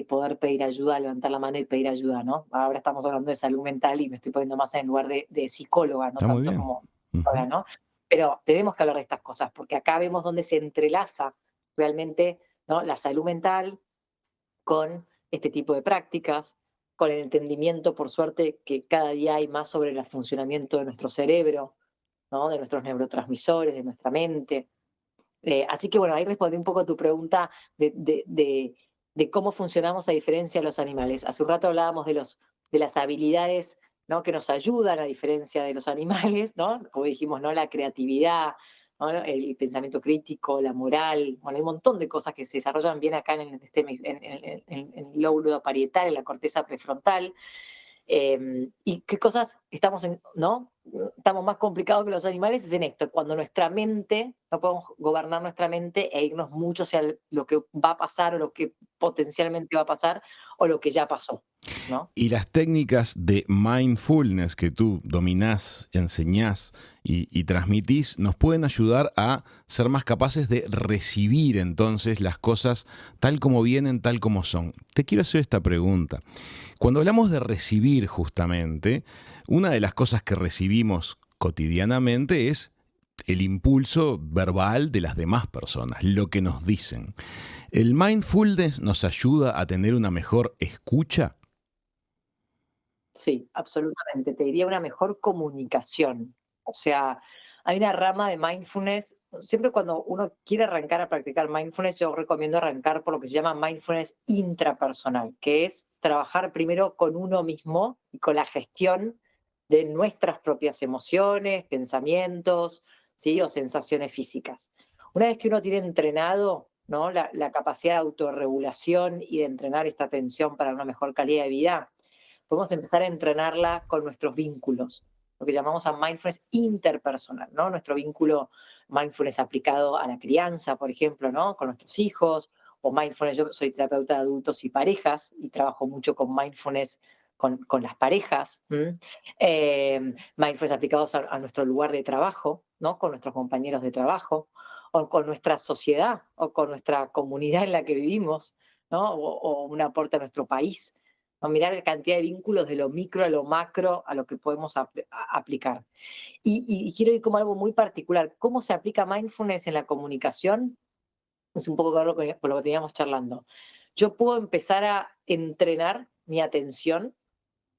poder pedir ayuda, levantar la mano y pedir ayuda, ¿no? Ahora estamos hablando de salud mental y me estoy poniendo más en lugar de psicóloga, no Está muy tanto bien. como Ujú. psicóloga, ¿no? Pero tenemos que hablar de estas cosas, porque acá vemos dónde se entrelaza realmente, ¿no? La salud mental con este tipo de prácticas, con el entendimiento, por suerte, que cada día hay más sobre el funcionamiento de nuestro cerebro, ¿no? De nuestros neurotransmisores, de nuestra mente. Así que bueno, ahí respondí un poco a tu pregunta de cómo funcionamos a diferencia de los animales. Hace un rato hablábamos de las habilidades, ¿no? Que nos ayudan a diferencia de los animales, ¿no? Como dijimos, ¿no? La creatividad, ¿no? El pensamiento crítico, la moral, bueno, hay un montón de cosas que se desarrollan bien acá en el lóbulo parietal, en la corteza prefrontal. Y qué cosas estamos ¿no? estamos más complicados que los animales es en esto, cuando nuestra mente, no podemos gobernar nuestra mente e irnos mucho hacia lo que va a pasar o lo que potencialmente va a pasar o lo que ya pasó, ¿no? Y las técnicas de mindfulness que tú dominás, enseñás y transmitís nos pueden ayudar a ser más capaces de recibir entonces las cosas tal como vienen, tal como son. Te quiero hacer esta pregunta. Cuando hablamos de recibir justamente, una de las cosas que recibimos cotidianamente es el impulso verbal de las demás personas, lo que nos dicen. ¿El mindfulness nos ayuda a tener una mejor escucha? Sí, absolutamente. Te diría una mejor comunicación. O sea, hay una rama de mindfulness. Siempre cuando uno quiere arrancar a practicar mindfulness, yo recomiendo arrancar por lo que se llama mindfulness intrapersonal, que es trabajar primero con uno mismo y con la gestión de nuestras propias emociones, pensamientos, ¿sí? O sensaciones físicas. Una vez que uno tiene entrenado, ¿no? La capacidad de autorregulación y de entrenar esta atención para una mejor calidad de vida, podemos empezar a entrenarla con nuestros vínculos, lo que llamamos a mindfulness interpersonal, ¿no? Nuestro vínculo mindfulness aplicado a la crianza, por ejemplo, ¿no? Con nuestros hijos, o mindfulness, yo soy terapeuta de adultos y parejas, y trabajo mucho con mindfulness con las parejas, mindfulness aplicados a nuestro lugar de trabajo, ¿no? Con nuestros compañeros de trabajo, o con nuestra sociedad, o con nuestra comunidad en la que vivimos, ¿no? O un aporte a nuestro país. ¿No? Mirar la cantidad de vínculos de lo micro a lo macro a lo que podemos aplicar. Y quiero ir como algo muy particular. ¿Cómo se aplica mindfulness en la comunicación? Es un poco claro con lo que teníamos charlando. Yo puedo empezar a entrenar mi atención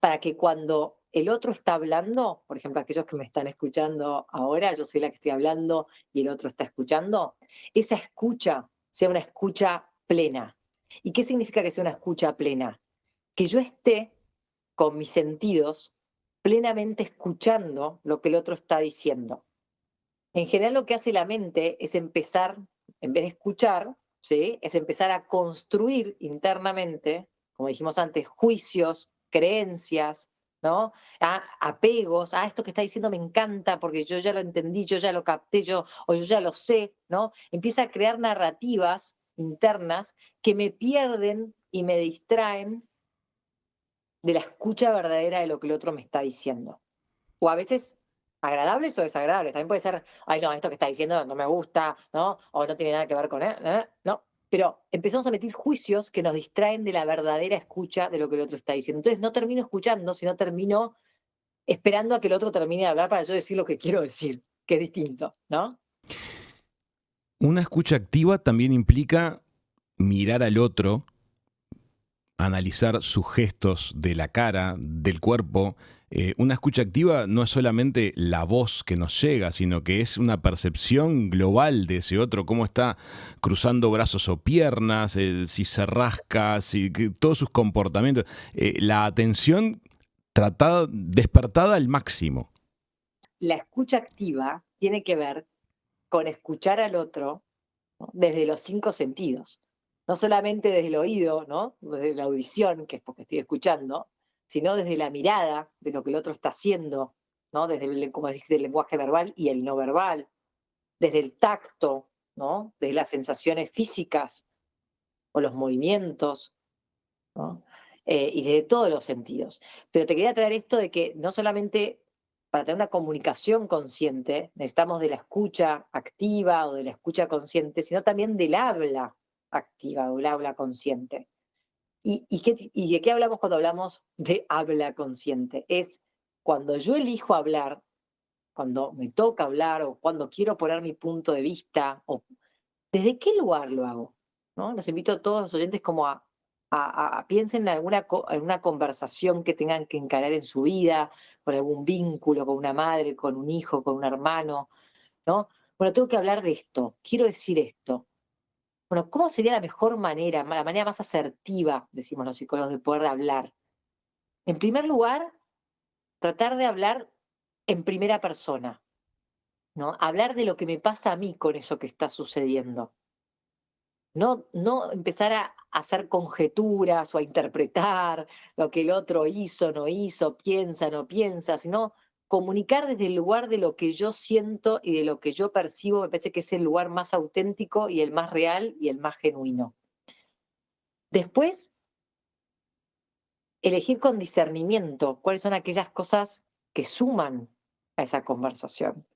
para que cuando el otro está hablando, por ejemplo, aquellos que me están escuchando ahora, yo soy la que estoy hablando y el otro está escuchando, esa escucha sea una escucha plena. ¿Y qué significa que sea una escucha plena? Que yo esté con mis sentidos plenamente escuchando lo que el otro está diciendo. En general lo que hace la mente es empezar, en vez de escuchar, ¿sí? Es empezar a construir internamente, como dijimos antes, juicios, creencias, ¿no? Apegos, esto que está diciendo me encanta porque yo ya lo entendí, yo ya lo capté, o yo ya lo sé, ¿no? Empieza a crear narrativas internas que me pierden y me distraen de la escucha verdadera de lo que el otro me está diciendo. O a veces agradables o desagradables. También puede ser, ay, no, esto que está diciendo no me gusta, ¿no? O no tiene nada que ver con él, no. Pero empezamos a emitir juicios que nos distraen de la verdadera escucha de lo que el otro está diciendo. Entonces no termino escuchando, sino termino esperando a que el otro termine de hablar para yo decir lo que quiero decir, que es distinto, ¿no? Una escucha activa también implica mirar al otro, analizar sus gestos de la cara, del cuerpo. Una escucha activa no es solamente la voz que nos llega, sino que es una percepción global de ese otro, cómo está cruzando brazos o piernas, si se rasca, todos sus comportamientos. La atención tratada, despertada al máximo. La escucha activa tiene que ver con escuchar al otro, ¿no? Desde los 5 sentidos. No solamente desde el oído, ¿no? Desde la audición, que es porque estoy escuchando, sino desde la mirada de lo que el otro está haciendo, ¿no? Desde como dijiste, el lenguaje verbal y el no verbal, desde el tacto, ¿no? Desde las sensaciones físicas o los movimientos, ¿no? Y desde todos los sentidos. Pero te quería traer esto de que no solamente para tener una comunicación consciente necesitamos de la escucha activa o de la escucha consciente, sino también del habla activa o del habla consciente. ¿Y de qué hablamos cuando hablamos de habla consciente? Es cuando yo elijo hablar, cuando me toca hablar o cuando quiero poner mi punto de vista, o desde qué lugar lo hago, ¿no? Los invito a todos los oyentes como a piensen en alguna conversación que tengan que encarar en su vida, con algún vínculo, con una madre, con un hijo, con un hermano, ¿no? Bueno, tengo que hablar de esto, quiero decir esto. Bueno, ¿cómo sería la mejor manera, la manera más asertiva, decimos los psicólogos, de poder hablar? En primer lugar, tratar de hablar en primera persona, ¿no? Hablar de lo que me pasa a mí con eso que está sucediendo. No empezar a hacer conjeturas o a interpretar lo que el otro hizo, no hizo, piensa, no piensa, sino comunicar desde el lugar de lo que yo siento y de lo que yo percibo, me parece que es el lugar más auténtico y el más real y el más genuino. Después, elegir con discernimiento cuáles son aquellas cosas que suman a esa conversación.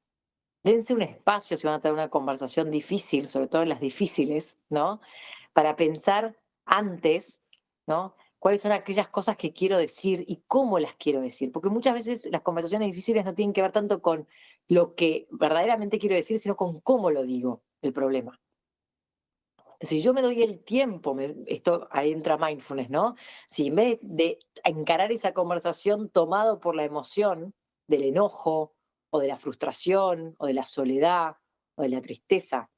Dense un espacio si van a tener una conversación difícil, sobre todo en las difíciles, ¿no? Para pensar antes, ¿no? Cuáles son aquellas cosas que quiero decir y cómo las quiero decir. Porque muchas veces las conversaciones difíciles no tienen que ver tanto con lo que verdaderamente quiero decir, sino con cómo lo digo, el problema. Si yo me doy el tiempo, esto ahí entra mindfulness, ¿no? Si en vez de encarar esa conversación tomado por la emoción del enojo o de la frustración o de la soledad o de la tristeza,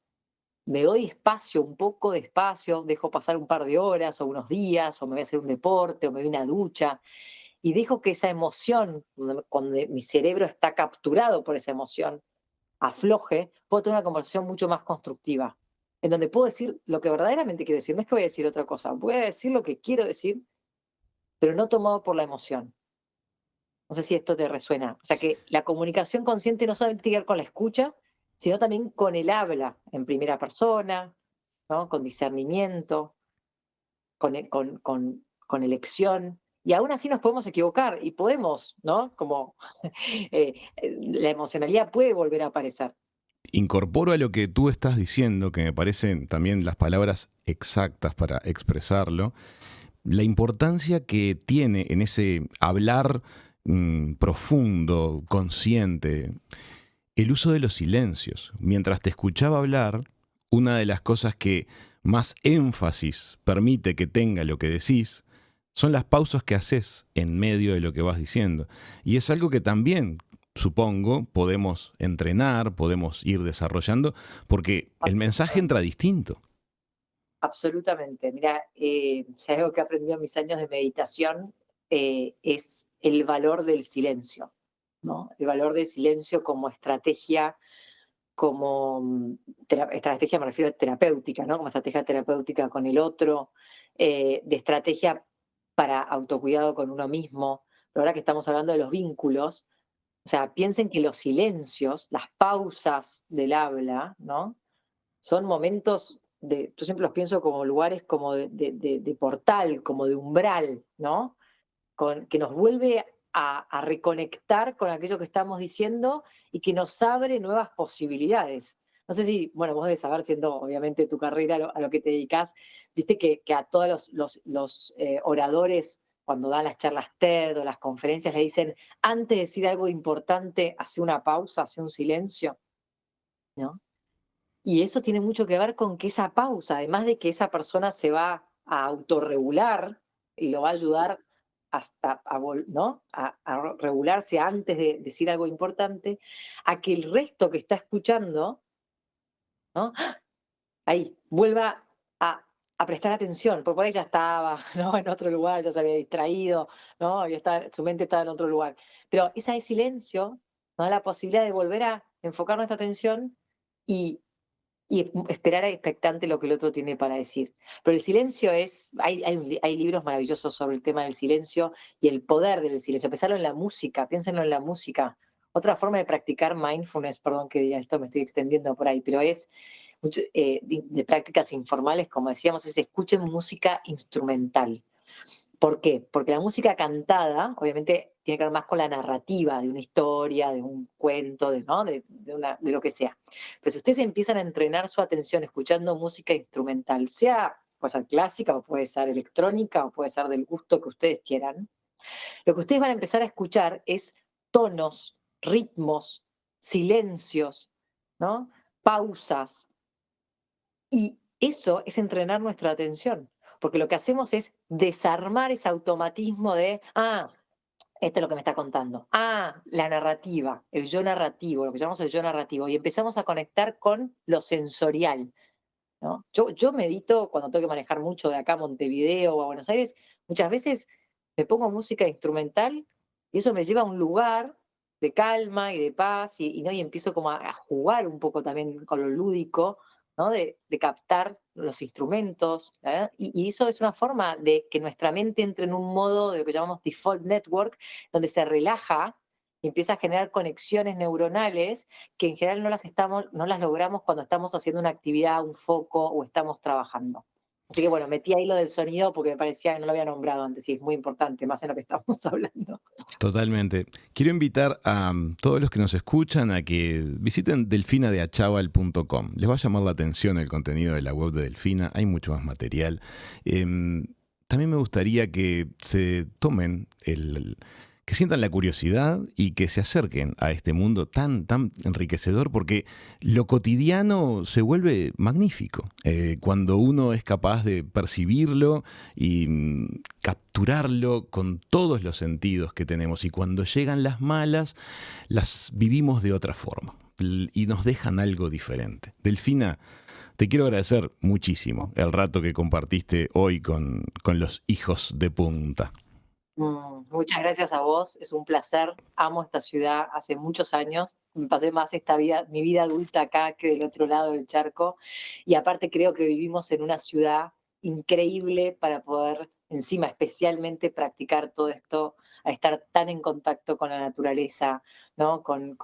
me doy espacio, un poco de espacio, dejo pasar un par de horas o unos días, o me voy a hacer un deporte, o me doy una ducha, y dejo que esa emoción, cuando mi cerebro está capturado por esa emoción, afloje, puedo tener una conversación mucho más constructiva, en donde puedo decir lo que verdaderamente quiero decir. No es que voy a decir otra cosa, voy a decir lo que quiero decir, pero no tomado por la emoción. No sé si esto te resuena. O sea que la comunicación consciente no solamente tiene que ver con la escucha, sino también con el habla en primera persona, ¿no? Con discernimiento, con elección. Y aún así nos podemos equivocar y podemos, ¿no? Como la emocionalidad puede volver a aparecer. Incorporo a lo que tú estás diciendo, que me parecen también las palabras exactas para expresarlo, la importancia que tiene en ese hablar profundo, consciente, el uso de los silencios. Mientras te escuchaba hablar, una de las cosas que más énfasis permite que tenga lo que decís son las pausas que haces en medio de lo que vas diciendo. Y es algo que también, supongo, podemos entrenar, podemos ir desarrollando, porque el mensaje entra distinto. Absolutamente. Mira, si hay algo que aprendí en mis años de meditación, es el valor del silencio, ¿no? El valor del silencio como estrategia, como estrategia, me refiero a terapéutica, ¿no? Como estrategia terapéutica con el otro, de estrategia para autocuidado con uno mismo. Pero ahora que estamos hablando de los vínculos, o sea, piensen que los silencios, las pausas del habla, ¿no? Son momentos yo siempre los pienso como lugares como de portal, como de umbral, ¿no? Que nos vuelve a reconectar con aquello que estamos diciendo y que nos abre nuevas posibilidades. No sé si, bueno, vos debes saber, siendo obviamente tu carrera a lo que te dedicas, viste que a todos los oradores, cuando dan las charlas TED o las conferencias, le dicen, antes de decir algo importante, hace una pausa, hace un silencio, ¿no? Y eso tiene mucho que ver con que esa pausa, además de que esa persona se va a autorregular y lo va a ayudar hasta ¿no? a regularse antes de decir algo importante, a que el resto que está escuchando, ¿no? Ahí vuelva a prestar atención, porque por ahí ya estaba, ¿no? En otro lugar, ya se había distraído, ¿no? Su mente estaba en otro lugar. Pero ese silencio nos da la posibilidad de volver a enfocar nuestra atención y esperar expectante lo que el otro tiene para decir. Pero el silencio hay libros maravillosos sobre el tema del silencio y el poder del silencio. Pensarlo en la música, piénsenlo en la música. Otra forma de practicar mindfulness, perdón que diga esto, me estoy extendiendo por ahí, pero es de prácticas informales, como decíamos, es escuchen música instrumental. ¿Por qué? Porque la música cantada, obviamente, tiene que ver más con la narrativa de una historia, de un cuento, ¿no? de lo que sea. Pero si ustedes empiezan a entrenar su atención escuchando música instrumental, puede ser clásica, o puede ser electrónica, o puede ser del gusto que ustedes quieran, lo que ustedes van a empezar a escuchar es tonos, ritmos, silencios, ¿no? Pausas. Y eso es entrenar nuestra atención, porque lo que hacemos es desarmar ese automatismo de, esto es lo que me está contando. La narrativa, el yo narrativo, lo que llamamos el yo narrativo, y empezamos a conectar con lo sensorial, ¿no? Yo medito cuando tengo que manejar mucho de acá a Montevideo o a Buenos Aires, muchas veces me pongo música instrumental y eso me lleva a un lugar de calma y de paz ¿no? Y empiezo como a jugar un poco también con lo lúdico, ¿no? De captar los instrumentos, ¿eh? Y eso es una forma de que nuestra mente entre en un modo de lo que llamamos default network, donde se relaja y empieza a generar conexiones neuronales que en general no las logramos cuando estamos haciendo una actividad, un foco o estamos trabajando. Así que bueno, metí ahí lo del sonido porque me parecía que no lo había nombrado antes y es muy importante, más en lo que estamos hablando. Totalmente. Quiero invitar a todos los que nos escuchan a que visiten delfinadeachaval.com. Les va a llamar la atención el contenido de la web de Delfina, hay mucho más material. También me gustaría que se tomen que sientan la curiosidad y que se acerquen a este mundo tan enriquecedor, porque lo cotidiano se vuelve magnífico cuando uno es capaz de percibirlo y capturarlo con todos los sentidos que tenemos, y cuando llegan las malas las vivimos de otra forma y nos dejan algo diferente. Delfina, te quiero agradecer muchísimo el rato que compartiste hoy con los hijos de punta. Muchas gracias a vos, es un placer, amo esta ciudad hace muchos años, me pasé más mi vida adulta acá que del otro lado del charco, y aparte creo que vivimos en una ciudad increíble para poder encima especialmente practicar todo esto, a estar tan en contacto con la naturaleza, ¿no? Con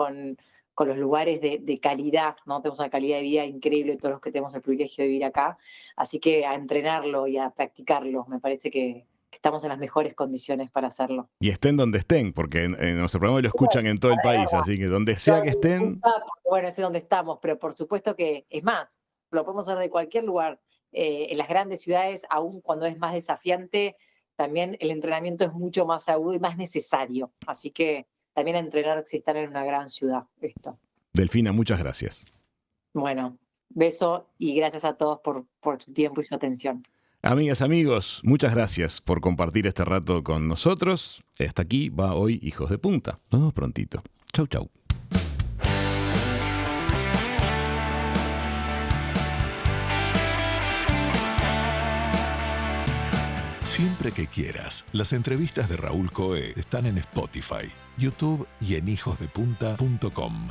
los lugares de calidad, ¿no? Tenemos una calidad de vida increíble todos los que tenemos el privilegio de vivir acá, así que a entrenarlo y a practicarlo, me parece que estamos en las mejores condiciones para hacerlo. Y estén donde estén, porque en nuestro programa lo escuchan en todo el país, así que donde sea que estén. Bueno, es donde estamos, pero por supuesto que es más, lo podemos hacer de cualquier lugar. En las grandes ciudades, aún cuando es más desafiante, también el entrenamiento es mucho más agudo y más necesario. Así que también a entrenar si están en una gran ciudad. Esto. Delfina, muchas gracias. Bueno, beso y gracias a todos por su tiempo y su atención. Amigas, amigos, muchas gracias por compartir este rato con nosotros. Hasta aquí va hoy Hijos de Punta. Nos vemos prontito. Chau, chau. Siempre que quieras, las entrevistas de Raúl Coe están en Spotify, YouTube y en hijosdepunta.com.